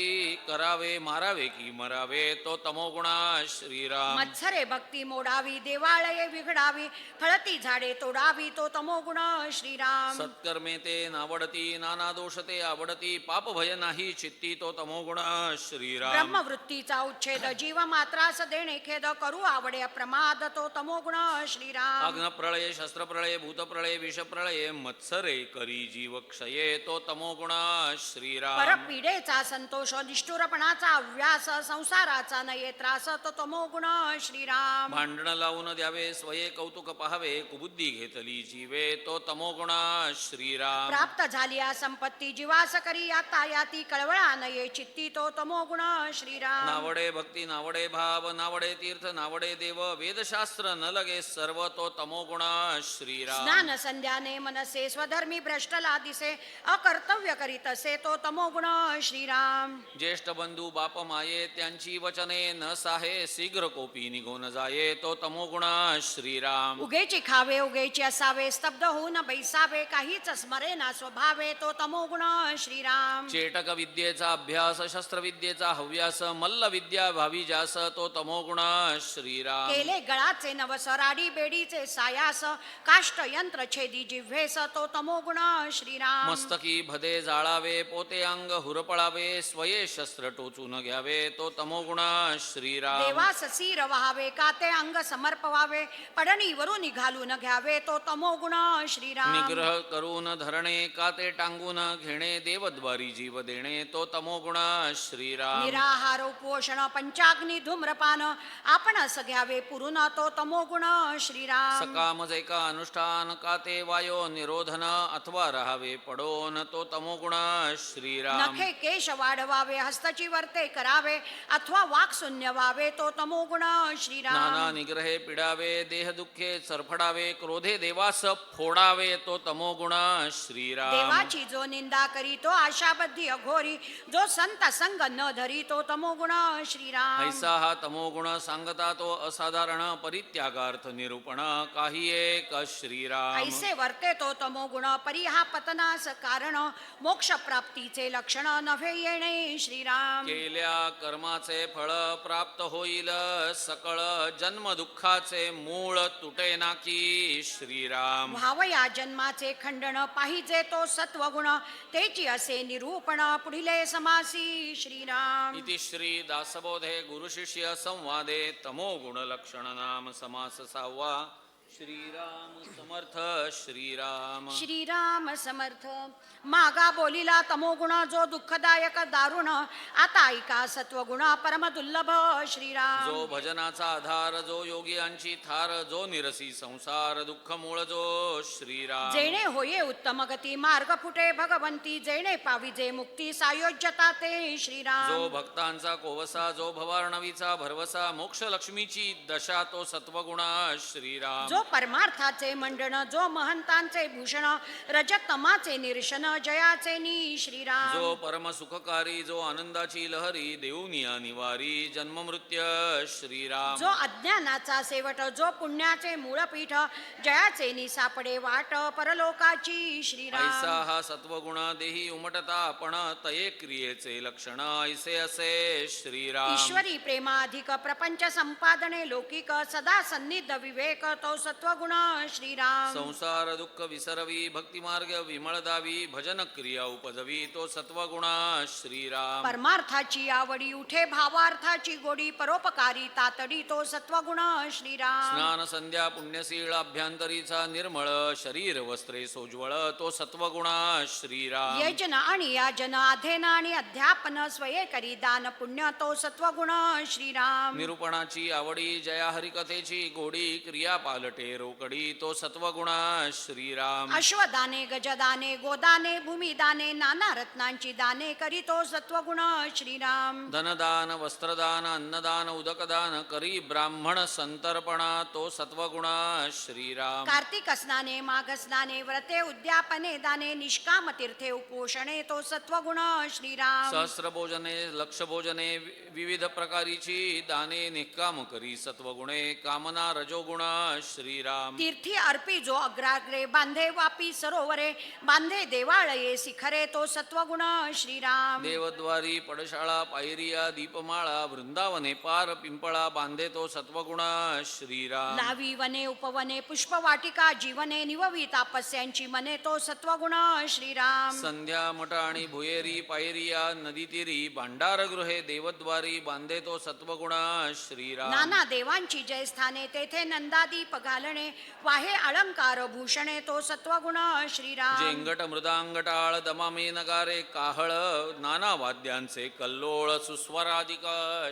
Speaker 1: करावे मारावे की मरावे तो तमोगुण श्रीराम
Speaker 2: मत्सरे भक्ती मोडावी देवालये विघडावी फळती झाडे तोडावी तो तमोगुण श्रीराम
Speaker 1: सत्कर्मे ते नावडती नाना दोष ते आवडती पाप भय नाही चित्ती तो तमोगुण श्रीराम
Speaker 2: ब्रह्मवृत्तीचा उच्छेद जीव मात्रास देणे खेद करू आवडे अप्रमाद तो तमोगुण श्रीराम
Speaker 1: अग्नप्रळये शस्त्रप्रळये भूतप्रळये विषप्रळये मत्सरे करी जीव क्षये तो तमोगुण श्रीराम
Speaker 2: परपीडेचा संतोष निष्ठुरपणाचा अव्यास संसाराचा नये त्रास तो तमोगुण श्रीराम
Speaker 1: भांडण लावून द्यावे स्वये कौतुक पाहावे कुबुद्धी घेतली जीवे तो तमोगुण श्रीराम
Speaker 2: प्राप्त झाली आ संपत्ती जीवास करी आता याती कळवळा नये चित्ती तो तमोगुण श्रीराम
Speaker 1: नावडे भक्ती नावडे भाव नावडे तीर्थ नावडे देव वेदशास्त्र न लगे सर्व तो तमोगुण श्रीराम
Speaker 2: स्नान संध्याने मनसे स्वधर्मी भ्रष्टला दिसे अकर्तव्य करीत असे तो तमोगुण श्रीराम
Speaker 1: ज्येष्ठ बंधू बाप माये त्यांची वचने न साहे शीघ्र कोपी निघून जाये तो तमोगुण श्रीराम
Speaker 2: उगेची खावे उगेची असावे स्तब्ध होऊन बैसावे काहीच स्मरे ना स्वभावे तो तमोगुण श्रीराम
Speaker 1: चेटक विद्येचा अभ्यास शस्त्रविद्येचा हव्यास मल्ल विद्या भावी जास तो तमोगुण श्रीराम
Speaker 2: केले गळाचे नवस राडी बेडीचे सायास काष्ट यंत्र छेदी जिव्हेस तो तमोगुण श्रीराम
Speaker 1: मस्तकी भदे जाळावे पोते अंग हुरपळावे स्वये शस्त्र टोचून घ्यावे तो तमोगुण श्रीराम
Speaker 2: देवास सीर व्हावे काते अंग समर्पवावे पडणीवरून घालून घ्यावे तो तमोगुण श्रीराम
Speaker 1: निग्रह करून धरणे काते टांगून घेणे देवद्वारी जीव देणे तो तमोगुण श्रीराम
Speaker 2: निराहार उपोषण पंचाग्नी धूम्रपान आपणस घ्यावे पुरून तो तमोगुण श्रीराम
Speaker 1: सकाम जैका अनुष्ठान काते वायो निरोधन अथवा राहावे पडोन तो तमोगुण श्रीराम
Speaker 2: नखे केश वाढवावे हस्तची वर्ते करावे अथवा वाक शून्य व्हावे तो तमोगुण श्रीराम
Speaker 1: नाना निग्रहे पिडावे देह दुःखे सरफडावे क्रोधे देवास फोडावे तो तमोगुण श्रीराम
Speaker 2: देवाची जो निंदा करी तो आशाबद्धी अघोरी जो संत संग न धरी तो तमोगुण श्रीराम
Speaker 1: ऐसा हा तमोगुण सांगता तो असाधारण परित्यागार्थ निरूपण काही एक श्रीराम
Speaker 2: ऐसे वर्ते तो तमोगुण परी हा पतनास कारण मोक्ष प्राप्तीचे लक्षण नव्हे येणे श्रीराम
Speaker 1: केल्या कर्माचे फळ प्राप्त होईल सकळ जन्म दुःखाचे मूळ तुटे नाकी श्रीराम
Speaker 2: भाव या जन्माचे खंडन पाहिजे तो सत्वगुण तेची असे निरूपण पुढिले समासी श्रीराम
Speaker 1: इति श्री दासबोधे गुरुशिष्य संवादे तमोगुण लक्षण नाम समास 6वा श्रीराम समर्थ श्रीराम
Speaker 2: श्रीराम समर्थ मागा बोलिला तमोगुण जो दुःखदायक दारुण आता ऐका सत्वगुण परम दुर्लभ श्रीराम
Speaker 1: जो भजनाचा आधार जो योगियांची थार जो निरसी संसार दुःख मूळ जो श्रीराम
Speaker 2: जेणे होये उत्तम गती मार्ग फुटे भगवंती जेणे पाविजे मुक्ती सायोज्यता ते श्रीराम
Speaker 1: जो भक्तांचा कोवसा जो भवार्णवीचा भरवसा मोक्ष लक्ष्मीची दशा तो सत्वगुण श्रीराम
Speaker 2: जो परमार्थाचे मंडण, जो महंतांचे भूषण, रजतमाचे निरशन, जयाचे नी श्रीराम.
Speaker 1: जो परम सुखकारी, जो आनंदाची लहरी, देऊनिया निवारी, जन्म मृत्य श्रीराम.
Speaker 2: जो अज्ञानाचा सेवट, जो पुण्याचे मूळपीठ, जयाचे नी सापडे वाट, परलोकाची श्रीराम.
Speaker 1: ऐसा हा सत्वगुण देही उमटता आपण, तये क्रियेचे लक्षण ऐसे असे श्रीराम.
Speaker 2: ईश्वरी प्रेमाधिक प्रपंच संपादने लौकिक, सदा सन्निध विवेक, तो सत्वगुण श्रीराम.
Speaker 1: संसार दुःख विसरवी, भक्तिमार्ग विमळ दावी, भजन क्रिया उपजवी, तो सत्वगुण श्रीराम.
Speaker 2: परमार्थाची आवडी, उठे भावार्थाची गोडी, परोपकारी तातडी, तो सत्वगुण श्रीराम.
Speaker 1: स्नान संध्या पुण्यशीळ अभ्यंतरीचा निर्मळ, शरीर वस्त्रे सोज्वळ, तो सत्वगुण श्रीराम.
Speaker 2: यजन आणि याजन, अध्ययन आणि अध्यापन, स्वये करी दान पुण्य, तो सत्वगुण श्रीराम.
Speaker 1: निरूपणाची आवडी, जया हरिकथेची गोडी, क्रिया पालटे रोकडी, तो सत्वगुण श्रीराम.
Speaker 2: अश्वदाने, गजदाने, गोदाने, भूमिदाने, नाना रत्नांची दाने करी, तो सत्वगुण श्रीराम.
Speaker 1: धनदान वस्त्रदान अन्नदान उदकदान करी, ब्राह्मण संतर्पणा, तो सत्वगुण श्रीराम.
Speaker 2: कार्तिक स्नाने, माघ स्नाने, व्रते उद्यापने दाने, निष्काम तीर्थे उपोषणे, तो सत्वगुण श्रीराम.
Speaker 1: सहस्र भोजने लक्ष भोजने विविध प्रकारीची दाने, निकाम करी सत्वगुणे, कामना रजोगुण श्रीराम.
Speaker 2: तीर्थी अर्पी जो अग्राग्रे, बांधे वापी सरोवरे, बांधे देवाळये शिखरे, तो सत्वगुण श्रीराम.
Speaker 1: देवद्वारी पडशाळा पायरिया दीपमाळा, वृंदावने पार पिंपळा, बांधे तो सत्वगुण श्रीराम.
Speaker 2: लावी वने उपवने, पुष्पवाटिका जीवने, निववी तापस्यांची मने, तो सत्वगुण श्रीराम.
Speaker 1: संध्या मठ आणि भुयेरी पायरिया नदी तीरी, भांडारगृहे देवद्वारी, बांधे तो सत्वगुण श्रीराम.
Speaker 2: नाना देवांची जयस्थाने, तेथे नंदादीप घालणे, वाहे अलंकार भूषणे, तो सत्वगुण श्रीराम.
Speaker 1: जेंगट मृदांग टाळ दमामे नगारे काहळ, नाना वाद्यांचे कल्लोळ, सुस्वराधिक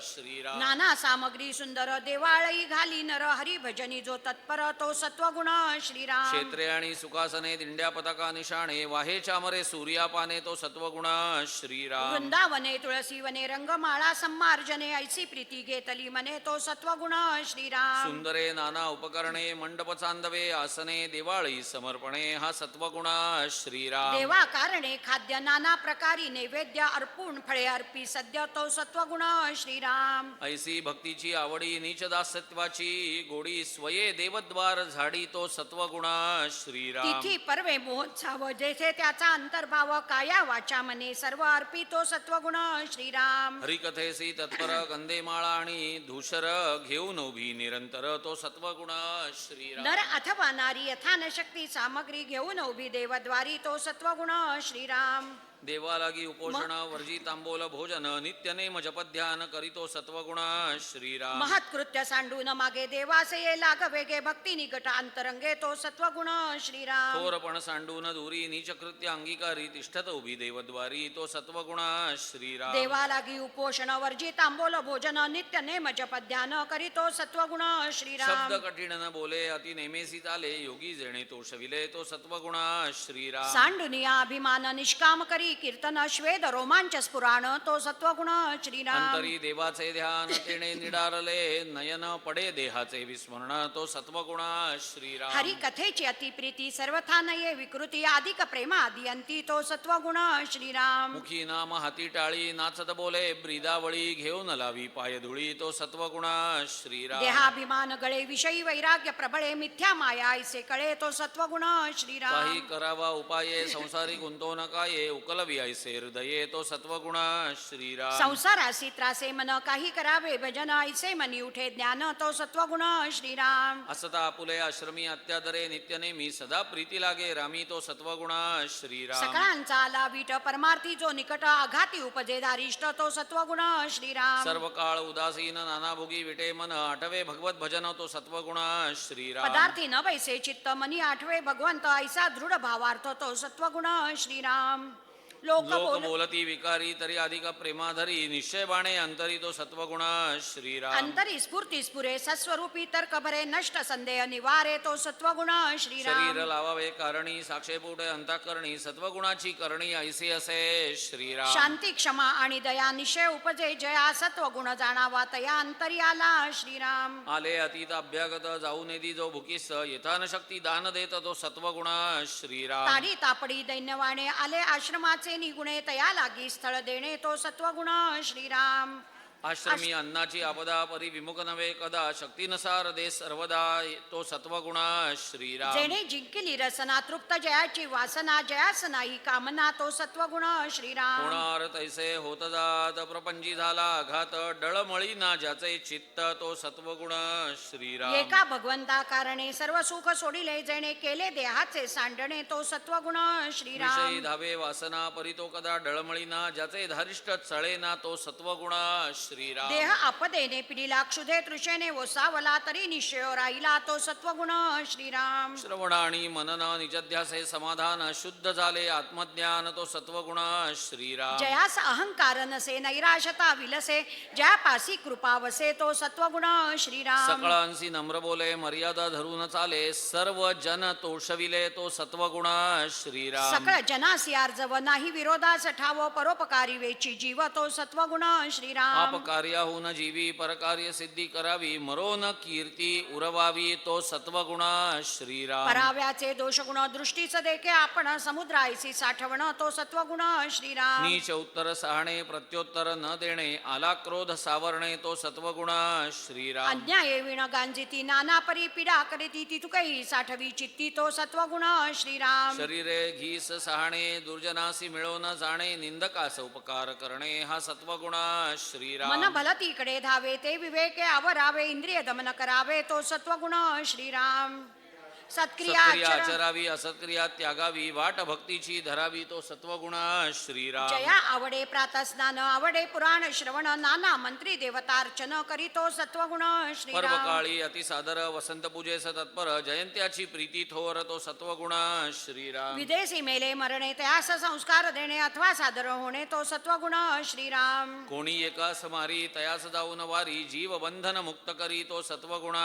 Speaker 1: श्रीराम.
Speaker 2: नाना सामग्री सुंदर, देवाळई घाली नर, हरिभजनी जो तत्पर, तो सत्वगुण श्रीराम.
Speaker 1: क्षेत्रे आणि सुखासने, दिंड्या पताका निशाणे, वाहे चामरे सूर्यापाने, तो सत्वगुण श्रीराम.
Speaker 2: वृंदावने तुळसी वने, रंगमाळा सम्मार्जने, ऐसी प्रीती घेतली मने, तो सत्वगुण श्रीराम.
Speaker 1: सुंदरे नाना उपकरणे, मंडप चांदवे आसने, दिवाळी समर्पणे, हा सत्वगुण श्रीराम.
Speaker 2: देवा कारणे खाद्य, नाना प्रकारी नैवेद्य, अर्पूण फळे अर्पी सद्य, तो सत्वगुण श्रीराम.
Speaker 1: ऐसी भक्तीची आवडी, नीच दासत्वाची गोडी, स्वये देवद्वार झाडी, तो सत्वगुण श्रीराम.
Speaker 2: तिथी पर्वे महोत्सव, जेथे त्याचा अंतर्भाव, काया वाचा मने सर्व अर्पी, तो सत्वगुण श्रीराम.
Speaker 1: हरिकथेसी तत्पर, गंधेमाळा आणि धूषर, घेऊन उभी निरंतर, तो सत्वगुण श्रीराम.
Speaker 2: नर अथवा नारी यथान शक्ती सामग्री घेऊन उभी देवद्वारी, तो सत्वगुण श्रीराम.
Speaker 1: देवालागी उपोषण वर्जी तांबोल भोजन, नित्य नेम जपध्यान करीतो सत्वगुण श्रीराम.
Speaker 2: महत्कृत्य सांडून मागे देवासे ये लाग वेगे, भक्ती निकट अंतरंगे, तो सत्वगुण श्रीराम.
Speaker 1: थोरपण सांडून दूरी, नीचकृत्य अंगीकारी, तिष्ठत उभी देवद्वारी, तो सत्वगुण श्रीराम.
Speaker 2: देवालागी उपोषण वर्जी तांबोल भोजन, नित्य नेम जपध्यान करीतो सत्वगुण श्रीराम.
Speaker 1: शब्द कठीण न बोले, अति नेमेसी चाले, योगी जेणे तो शविले, तो सत्वगुण श्रीराम.
Speaker 2: सांडुनिया अभिमान निष्काम करी कीर्तन, श्वेद रोमांच स्फुराण, तो सत्वगुण श्रीराम.
Speaker 1: अंतरी देवाचे ध्यान, तेणे निडारले, नयन पडे देहाचे विस्मरण, तो सत्वगुण श्रीराम.
Speaker 2: हरी कथेची अतिप्रीती, सर्वथा नये विकृती, अधिक प्रेमा आदियंती, तो सत्वगुण श्रीराम.
Speaker 1: मुखी नाम हाती टाळी, नाचत बोले ब्रीदावळी, घेऊन लावी पायधुळी, तो सत्वगुण श्रीराम.
Speaker 2: देहाभिमान गळे, विषयी वैराग्य प्रबळे, मिथ्या माया ऐसे कळे, तो सत्वगुण श्रीराम.
Speaker 1: काही करावा उपाये, संसारी गुंतो नकाये, उकलवी ऐसे हृदये, तो सत्वगुण श्रीराम.
Speaker 2: संसारासी त्रासे मन, काही करावे भजन, ऐसे मनी उठे ज्ञान, तो सत्वगुण श्रीराम.
Speaker 1: असता आपुले आश्रमी अत्यादरे, नित्य नेमी सदा प्रीती लागे रामी, तो सत्वगुण श्रीराम.
Speaker 2: सकाळांचा आला वीट, परमार्थी जो निकट, आघाती उपजे दारिष्ट, तो सत्वगुण श्रीराम.
Speaker 1: सर्व काळ उदासीन नानाभोगी विटे मन, आठवे भगवत भजन, तो सत्वगुण श्रीराम.
Speaker 2: पदार्थी न वैसे चित्त, मनी आठवे भगवंत, ऐसा दृढ भावार्थ, तो सत्वगुण श्रीराम. लोक
Speaker 1: लोक
Speaker 2: बोल
Speaker 1: बोलती विकारी तरी अधिक प्रेमाधरी निश्चय बाणे अंतरी तो सत्वगुण श्रीराम
Speaker 2: अंतरी स्फूर्ती स्फुरे सस्वरूपी तर्क भरे नष्ट संदेह निवारे तो सत्वगुण श्रीराम
Speaker 1: शरीर लावावे कारणी साक्षे पुढे अंतःकरणी सत्वगुणाची करणी ऐसे असे श्रीराम
Speaker 2: शांती क्षमा आणि दया निश्चय उपजे जया सत्वगुण जाणावा तया अंतरी आला श्रीराम
Speaker 1: आले अतीत अभ्यागत जाऊ नेदी जो भुकीस यथान शक्ती दान देत तो सत्वगुण श्रीराम
Speaker 2: ताडी तापडी दैन्यवाणे आले आश्रमाचे निगुणे तया लागी स्थळ देणे तो सत्वगुण श्रीराम
Speaker 1: आश्रमी अन्नाची आपदा परी विमुख नव्हे कदा शक्तीनुसार दे सर्वदा तो सत्वगुण श्रीराम
Speaker 2: जेणे जिंकली रसना तृप्त जयाची वासना जयास नाही कामना तो सत्वगुण श्रीराम
Speaker 1: होणार तैसे होत जात प्रपंची झाला आघात डळमळी ना ज्याचे चित्त तो सत्वगुण श्रीराम
Speaker 2: एका भगवंता कारणे सर्व सुख सोडिले जेणे केले देहाचे सांडणे तो सत्वगुण
Speaker 1: विषयी
Speaker 2: श्रीराम
Speaker 1: धावे वासना परी तो कदा डळमळी ना ज्याचे धारिष्ट चळे ना तो सत्वगुण श्रीराम
Speaker 2: देह आपदेने पिढीला क्षुधे तृषेने ओसावला तरी निश्चय राहिला तो सत्वगुण श्रीराम
Speaker 1: श्रवण आणि मनन निजध्यासे समाधान शुद्ध झाले आत्मज्ञान तो सत्वगुण श्रीराम
Speaker 2: जयास अहंकार नसे नैराशता विलसे ज्यापासी कृपा वसे तो सत्वगुण श्रीराम
Speaker 1: सकळांसी नम्र बोले मर्यादा धरून चाले सर्व जन तोषविले तो सत्वगुण श्रीराम
Speaker 2: सकळ जनासी अर्जव नाही विरोधास ठाव परोपकारी वेची जीव तो सत्वगुण श्रीराम
Speaker 1: कार्याहून जीवी परकार्य सिद्धी करावी मरोन कीर्ती उरवावी तो सत्वगुण श्रीराम
Speaker 2: पराव्याचे दोषगुण दृष्टीच देखे आपण समुद्राईसी साठवण तो सत्वगुण श्रीराम
Speaker 1: नीच उत्तर सहाणे प्रत्योत्तर न देणे आला क्रोध सावरणे तो सत्वगुण श्रीराम
Speaker 2: अन्याये विण गांजिती नाना परी पीडा करीती तितुकही साठवी चित्ती तो सत्वगुण श्रीराम
Speaker 1: शरीरे घीस सहाणे दुर्जनासी मिळो न जाणे निंदकास उपकार करणे हा सत्वगुण श्रीराम
Speaker 2: मन भलतीकडे धावे ते विवेके आवरावे इंद्रिय दमन करावे तो सत्वगुण श्रीराम सत्क्रिया
Speaker 1: सत्क्रिया
Speaker 2: आचरण
Speaker 1: आचरावी असत्क्रिया त्यागावी वाट भक्तीची धरावी तो सत्वगुण श्रीराम
Speaker 2: जया आवडे प्रातस्नान आवडे पुराण श्रवण नाना मंत्री देवतार्चन करीतो सत्वगुण श्रीराम
Speaker 1: पर्वकाळी अतिसादर वसंत पूजेस तत्पर जयंत्याची प्रीती थोर तो सत्वगुण श्रीराम
Speaker 2: विदेशी मेले मरणे त्यास संस्कार देणे अथवा सादर होणे तो सत्वगुण श्रीराम
Speaker 1: कोणी एका समारी तयास जाऊन वारी जीव बंधन मुक्त करी तो सत्वगुण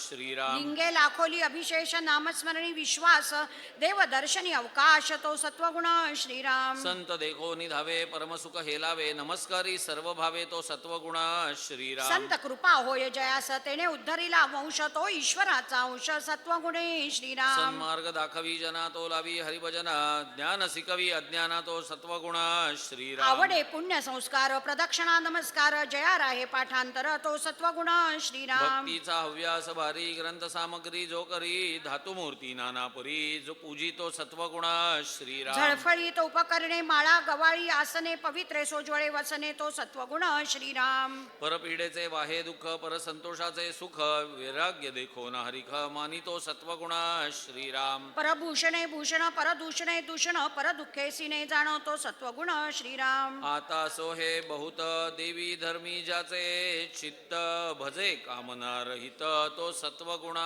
Speaker 1: श्रीराम
Speaker 2: लिंगे लाखोली अभिशेष नामस्मरणी विश्वास देवदर्शनी अवकाश तो सत्वगुण श्रीराम
Speaker 1: संत देखो निधावे परमसुख हेलावे नमस्कारी सर्व भावे तो सत्वगुण श्रीराम
Speaker 2: संत कृपा होय जयास तेने उद्धरिला वंश तो ईश्वराचा अंश सत्वगुणे श्रीराम
Speaker 1: सन्मार्ग दाखवी जना तो लावी हरिभजना ज्ञान शिकवी अज्ञाना तो सत्वगुण श्रीराम
Speaker 2: आवडे पुण्य संस्कार प्रदक्षिणा नमस्कार जया राहे पाठांतर तो सत्वगुण श्रीराम
Speaker 1: भक्तीचा हव्यास भारी ग्रंथ सामग्री जो करी धातुमूर्ती नानापुरी जो पूजितो सत्वगुण श्रीराम
Speaker 2: झळफळीत उपकरणे माळा गवाळी आसने पवित्रे सोज्वळे वसने तो सत्वगुण श्रीराम
Speaker 1: परपीडेचे वाहे दुःख परसंतोषाचे सुख वैराग्य देखो ना हरिख मानितो सत्वगुण श्रीराम
Speaker 2: परभूषणे भूषण परदूषणे दूषण परदुःखे सिने जाणवतो सत्वगुण श्रीराम
Speaker 1: आता सोहे बहुत देवी धर्मी ज्याचे चित्त भजे कामना रहित तो सत्वगुण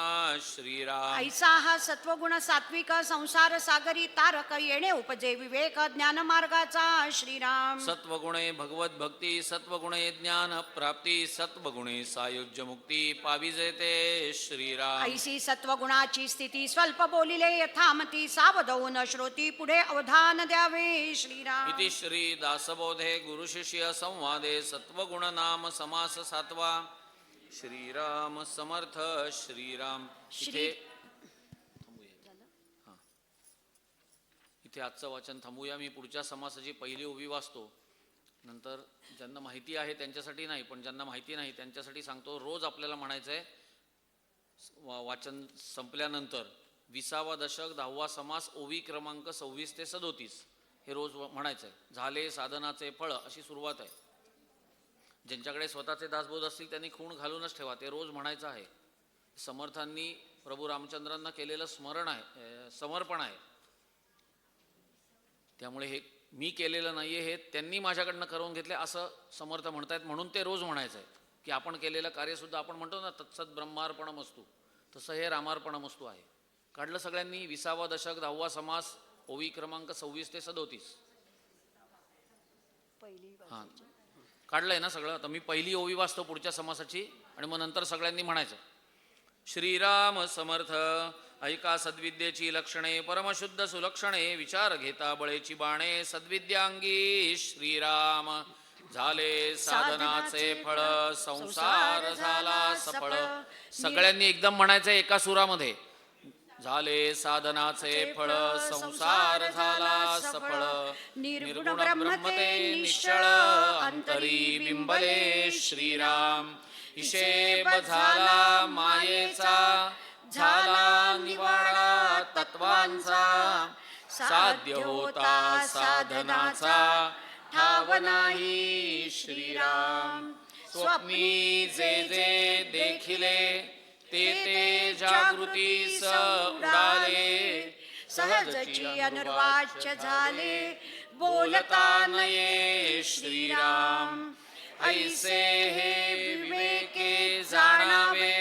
Speaker 1: श्रीराम
Speaker 2: ऐसा हा सत्वगुण सात्विक संसार सागरी तारक येणे उपजे विवेक ज्ञान मार्गाचा श्रीराम
Speaker 1: सत्वगुणे भगवत भक्ती सत्वगुणे ज्ञान प्राप्ती सत्वगुणे सायुज्य मुक्ती पाविजे ते श्रीराम
Speaker 2: ऐसी सत्वगुणाची स्थिती स्वल्प बोलिले यथामती सावध होऊन श्रोती पुढे अवधान द्यावे श्रीराम
Speaker 1: इति श्री दासबोधे गुरु शिष्य संवादे सत्वगुण नाम समास सातवा श्रीराम समर्थ श्रीराम इथे इथे आजचं वाचन थांबूया. मी पुढच्या समासाची पहिली ओवी वाचतो, नंतर ज्यांना माहिती आहे त्यांच्यासाठी नाही, पण ज्यांना माहिती नाही त्यांच्यासाठी सांगतो. रोज आपल्याला म्हणायचं आहे वाचन संपल्यानंतर 20वा दशक 10वा समास ओवी क्रमांक 26 ते 37 हे रोज म्हणायचं आहे. झाले साधनाचे फळ अशी सुरुवात आहे. ज्यांच्याकडे स्वतःचे दासबोध असतील त्यांनी खूण घालूनच ठेवा, ते रोज म्हणायचं आहे. समर्थांनी प्रभू रामचंद्रांना केलेलं स्मरण आहे, समर्पण आहे. त्यामुळे हे मी केलेलं नाही आहे, हे त्यांनी माझ्याकडनं करून घेतले असं समर्थ म्हणतायत, म्हणून ते रोज म्हणायचं आहे की आपण केलेलं कार्यसुद्धा आपण म्हणतो ना तत्सत ब्रह्मार्पणमस्तु, तसं हे रामार्पणमस्तु आहे. काढलं सगळ्यांनी 20वा दशक 10वा समास ओवी क्रमांक 26 ते 37.
Speaker 2: पहिली
Speaker 1: हां काढलंय ना सगळं. तर मी पहिली ओवी वाचतो पुढच्या समासाची आणि मग नंतर सगळ्यांनी म्हणायचं. श्रीराम समर्थ. ऐका सद्विद्येची लक्षणे परमशुद्ध सुलक्षणे विचार घेता बळेची बाणे सद्विद्यांगी श्रीराम. झाले साधनाचे फळ संसार झाला सफळ. सगळ्यांनी एकदम म्हणायचं एका सुरामध्ये. झाले साधनाचे फळ संसार झाला सफळ. निर्गुण ब्रह्मते निश्चळ अंतरी बिंबले श्रीराम. हिशेब झाला मायेचा झाला निवाडा तत्वांचा. साध्य होता साधनाचा ठाव नाही श्रीराम. स्वप्नी जे जे देखिले ते ते जागृतीस उडाले. सहजची अनुर्वाच्य झाले बोलता नये श्रीराम. ऐसे हे विवेके जाणावे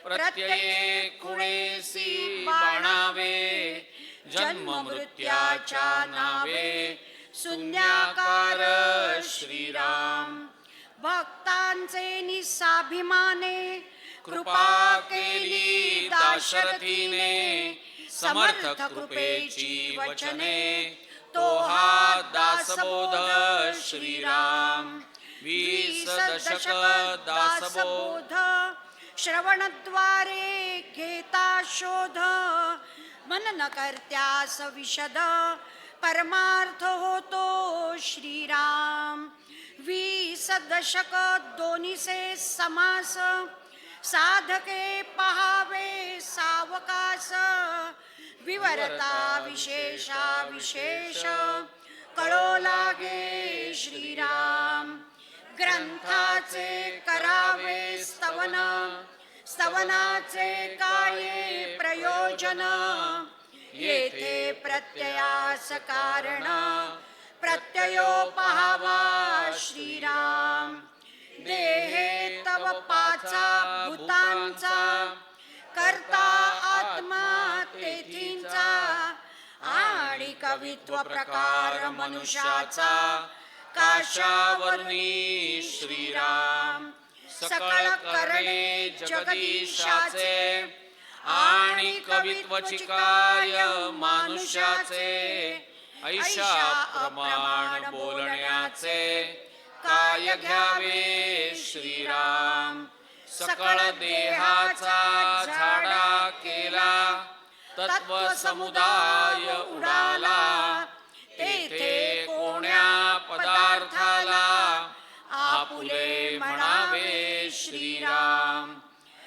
Speaker 1: प्रत्यये खुणेसी बाणावे. जन्म मृत्याच्या नावे शून्याकार श्रीराम. भक्तांचे निस्साभिमाने कृपा केली दाशरथीने. समर्थ कृपेची वचने तो हा दासबोध श्रीराम. 20 दशक दासबोध श्रवणद्वारे घेता शोध. मनन करत्यास विशद परमार्थ होतो श्रीराम. 20 दशक दोन्हीचे समास साधके पहावे सावकाश. विवरता विशेषा विशेष कळो लागे श्रीराम. ग्रंथाचे करावे स्तवन स्तवनाचे काये प्रयोजन. येथे प्रत्ययास कारण प्रत्ययो पहावा श्रीराम. देहे तव पाचा भूतांचा करता आत्मा तेथींचा. आणि कवित्व प्रकार मनुष्याचा काशावरणी श्रीराम. सकळ करणे जगदीशाचे आणि कवित्वची काय मानुष्याचे. ऐशा प्रमाण बोलण्याचे काय घ्यावे श्रीराम. सकळ देहाचा झाडा केला तत्व समुदाय उडाला. तेथे कोण्या पदार्थाला आपुले म्हणावे श्रीराम.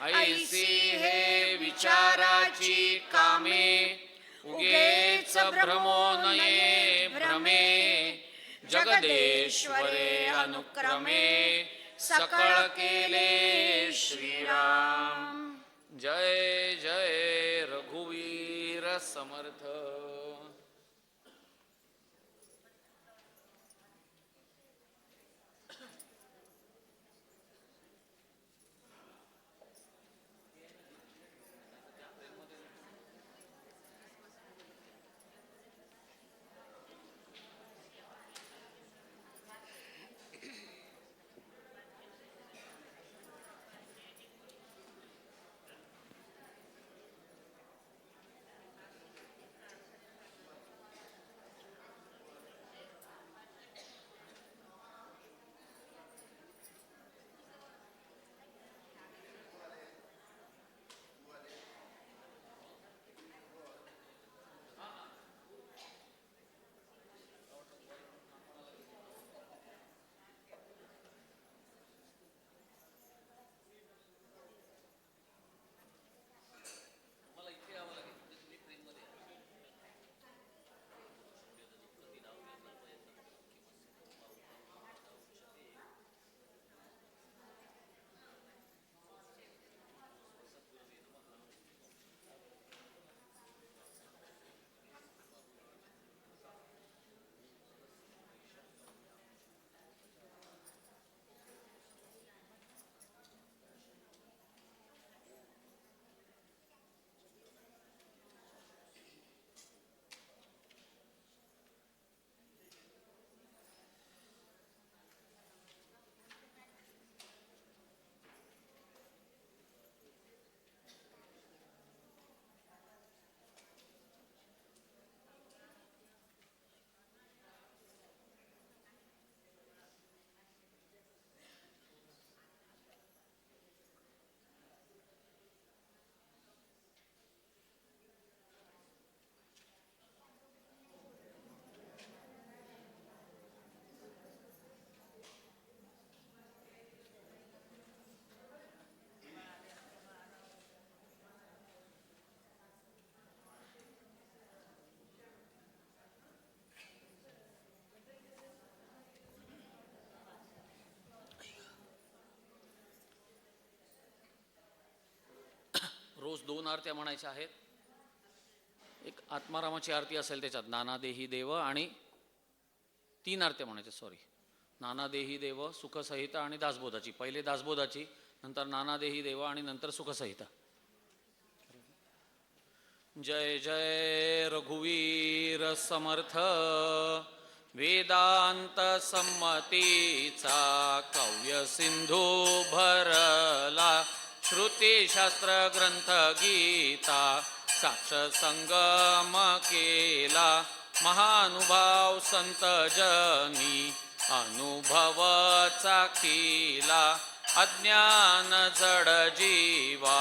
Speaker 1: ऐसी हे विचाराची कामे उगेच भ्रमो नये भ्रमे. जगदेश्वरे अनुक्रमे सकळ केले श्रीराम. जय जय रघुवीर समर्थ. 2 आरत्या म्हणायच्या आहेत. एक आत्मारामाची आरती असेल त्याच्यात नाना देही देव, आणि 3 आरत्या म्हणायच्या, सॉरी. नाना देही देव, सुखसहिता आणि दासबोधाची. पहिले दासबोधाची, नंतर नाना देही देव आणि नंतर सुखसहिता. जय जय रघुवीर समर्थ, वेदांत संमतीचा काव्य सिंधू भरला, श्रुतीशास्त्र ग्रंथ गीता साक्ष संगम केला, महानुभाव संत जनी अनुभव चाखिला, अज्ञान जड जीवा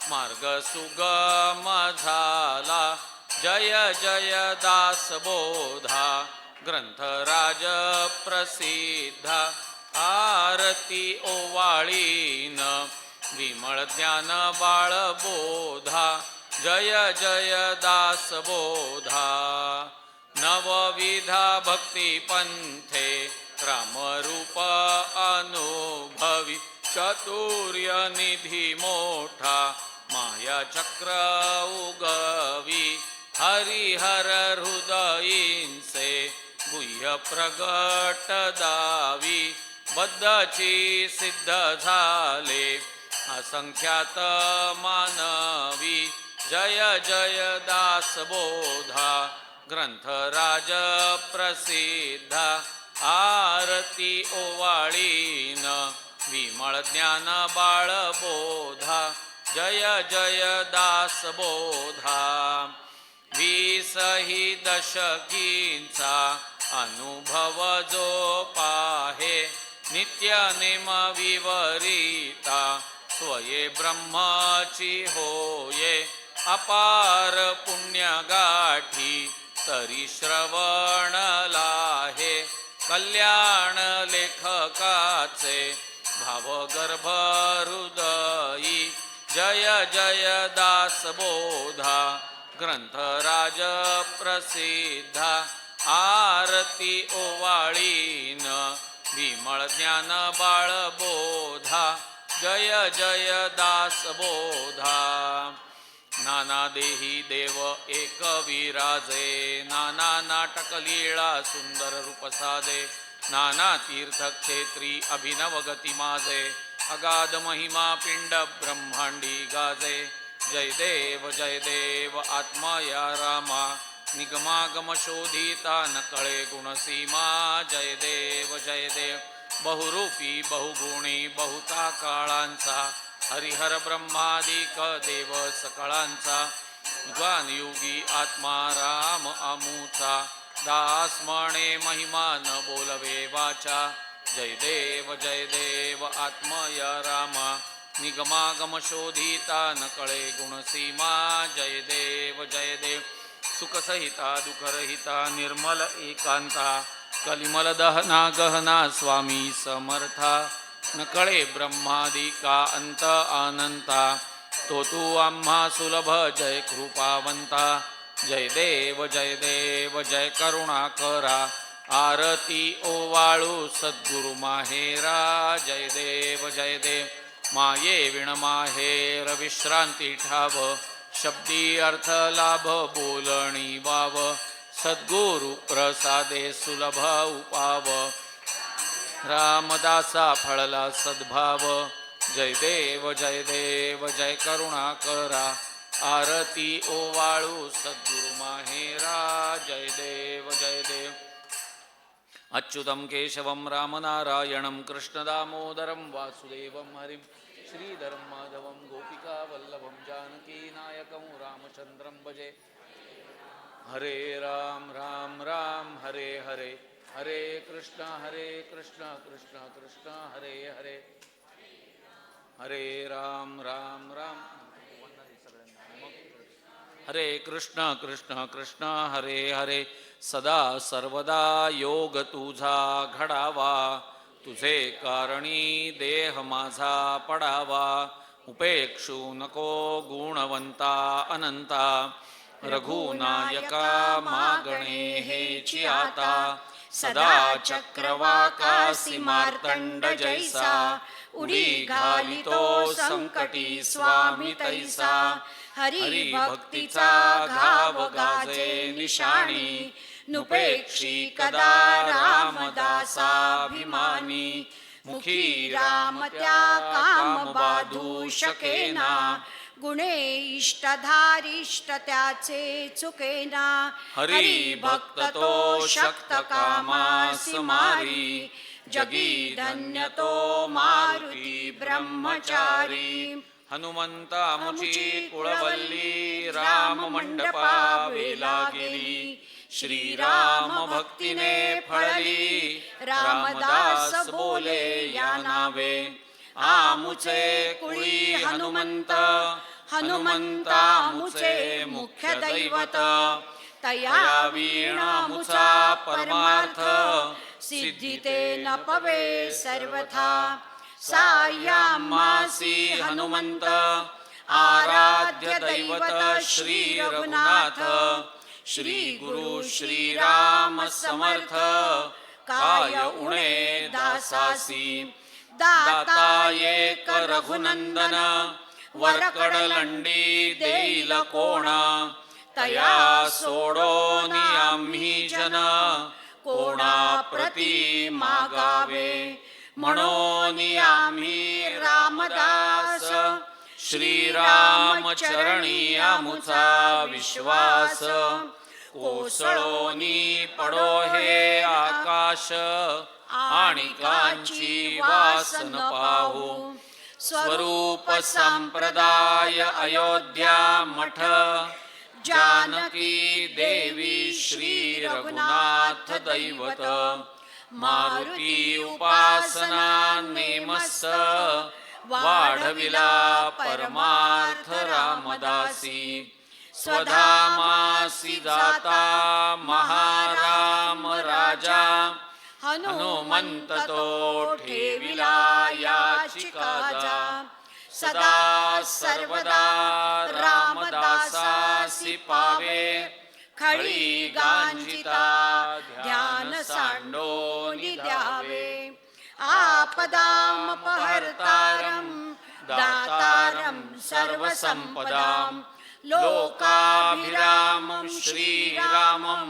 Speaker 1: मार्ग सुगम झाला, जय जय दासबोधा ग्रंथराज प्रसिद्धा, आरती ओवाळीन विमळ ज्ञान बाळबोधा, जय जय दासबोधा नवविधा भक्ती पंथे, रामरूप अनुभवी, चतुर्य निधी मोठा माया चक्र उगवी, हरिहर हृदयींचे गुह्य प्रगट दावी, बद्धची सिद्ध झाले असंख्यात मानवी, जय जय दासबोधा ग्रंथराज प्रसिद्धा, आरती ओवाळीन विमळ ज्ञान बाळबोधा, जय जय दासबोधा 20 दशकींचा अनुभव जो पाहे, नित्य नेम विवरिता स्वये ब्रह्माची होये, अपार पुण्य गाठी तरी श्रवण लाहे, कल्याण लेखकाचे भावगर्भ हृदयी, जय जय दासबोधा ग्रंथराज प्रसिद्धा, आरती ओवाळीन विमळ ज्ञान बाळबोधा, जय जय दासबोधा नाना देही देव एक विराजे, नाना नाटक लीळा सुंदर रूप साधे, नाना तीर्थक्षेत्री अभिनव गती माझे, अगाध महिमा पिंड ब्रह्मांडी गाजे, जय देव आत्मया रामा, निगमागम शोधिता न कळे गुणसीमा, जय देव बहुरूपी बहुगुणी बहुता काळांचा, हरिहर ब्रह्मादिक देव सकळांचा, युगानयुगी आत्मा राम अमुचा, दास म्हणे महिमा न बोलवे वाचा, जय देव आत्मया रामा, निगमागम शोधिता न कळे गुणसीमा, जय देव सुखसहिता दुःखरहिता निर्मल एकांता, कलिमल दहना गहना स्वामी समर्था, न कळे ब्रह्मादिका अंत अनंता, तो तू आम्हा सुलभ जय कृपावंता, जय देव जय करुणा करा, आरती ओवाळू सद्गुरु माहेरा, जय देव माये विण माहेर विश्रांती ठाव, शब्दी अर्थ लाभ बोलणी वाव, सद्गुरु प्रसादे सुलभ उपाव, रामदासा फळला सद्भाव, जय देव जय करुणा करा, आरती ओवाळू सद्गुरु माहेरा, जय देव अच्युतं केशवं रामनारायणं कृष्ण दामोदरं वासुदेवं हरिं श्रीधरं माधवं गोपिकावल्लभं जानकीनायकं रामचन्द्रं भजे, हरे राम राम राम हरे हरे, हरे कृष्ण कृष्ण कृष्ण हरे हरे, हरे राम राम राम हरे कृष्ण कृष्ण हरे हरे, सदा सर्वदा योग तुझा घडावा, तुझे कारणी देह माझा पडावा, उपेक्षू नको गुणवंता अनंता, रघुनायका मागणे हेची आता, सदा चक्रवाकासी मार्तंड जैसा, उडी घालितो संकटी स्वामी तैसा,
Speaker 2: हरी भक्तीचा घाव गाजे निशाणी नुपेक्षी कदा रामदासाभिमानी मुखी राम त्या काम बाधू शकेना गुणे इष्टधारिष्ट त्याचे चुकेना हरी भक्त तो शक्त कामास मारी जगी धन्य तो मारुती ब्रह्मचारी
Speaker 1: हनुमंता मुची कुळवल्ली राम मंडपा वेला गेली श्रीराम भक्तीने फळली रामदास बोले या नावे आमुचे कुळी हनुमंत हनुमंता मुचे मुख्य दैवत तया वीणा मुचा परमार्थ सिद्धिते न पवे सर्वथा सायामासी हनुमंत आराध्य दैवत श्री रघुनाथ श्री गुरु श्रीराम समर्थ काय उणे दासासी दाता एक रघुनंदन वरकडलंडी देईल कोण तया सोडोन आम्ही जन कोणा प्रती मागावे म्हणून आम्ही रामदास श्रीराम चरणी आमुचा विश्वास कोसळोनी पडो हे आकाश आणि कांची वासन पाहू स्वरूप संप्रदाय अयोध्या मठ जानकी देवी श्री रघुनाथ दैवत मारुती उपासना नेमस वाढविला परमार्थ रामदासी स्वधामासी जाता महाराम राजा हनुमंत तो ठेविला याचिकाजा सदा सर्वदा रामदासासी पावे खळी गांजिता ध्यान सांडोनी द्यावे आपदामपहर्तारं दातारं सर्वसंपदां लोकाभिरामं श्रीरामं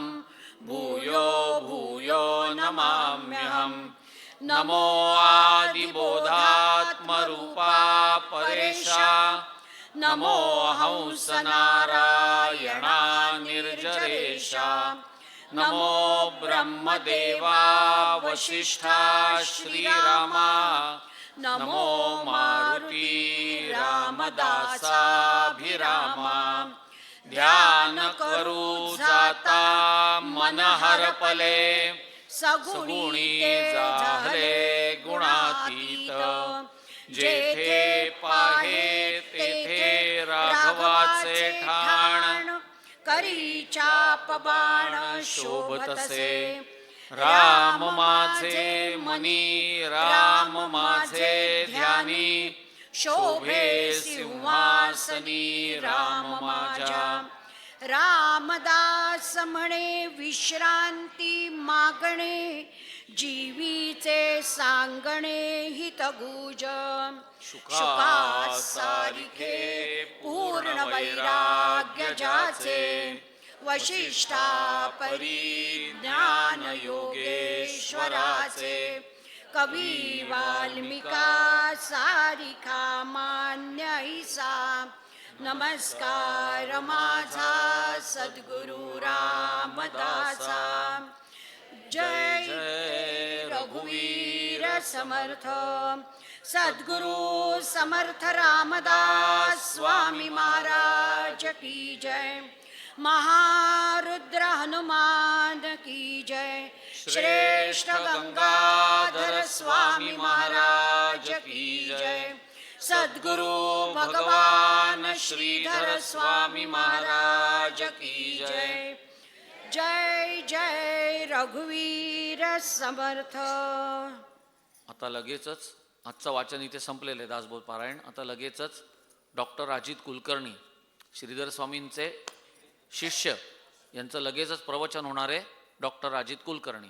Speaker 1: भूयो भूयो नमाम्यहम् नमो आदिबोधात्मरूपा परेशा नमो हंसनारायणा निर्जरेशा नमो ब्रह्मदेवा वसिष्ठा श्रीरामा नमो मारुती रामदासाभिरामा ध्यान करू जाता मन हरपले सगुणी झाले गुणातीत जेथे पाहे तेथे राघवाचे ठाण करी चापबाण शोभतसे राम माझे मनी राम माझे ध्यानी शोभे सिंहासनी राम माझ्या रामदास म्हणे विश्रांती मागणे जीवीचे सांगणे हितगुज शुकासारिखे पूर्ण वैराग्य ज्याचे वशिष्ठा परी ज्ञान योगेश्वराचे कवी वाल्मिका सारिखा मान्य ऐसा नमस्कार माझा सद्गुरु रामदासा जय जय रघुवीर समर्थ सद्गुरु समर्थ रामदास स्वामी महाराज की जय महारुद्र हनुमान की जय श्रेष्ठ गंगाधर स्वामी महाराज की जय सद्गुरु भगवान श्रीधर स्वामी महाराज की जय जय जय रघुवीर समर्थ. आता लगेचच आजचं वाचन इथे संपलेलं आहे दासबोध पारायण. आता लगेचच डॉक्टर अजित कुलकर्णी श्रीधर स्वामींचे शिष्य यांचं लगेचच प्रवचन होणार आहे. डॉक्टर अजित कुलकर्णी.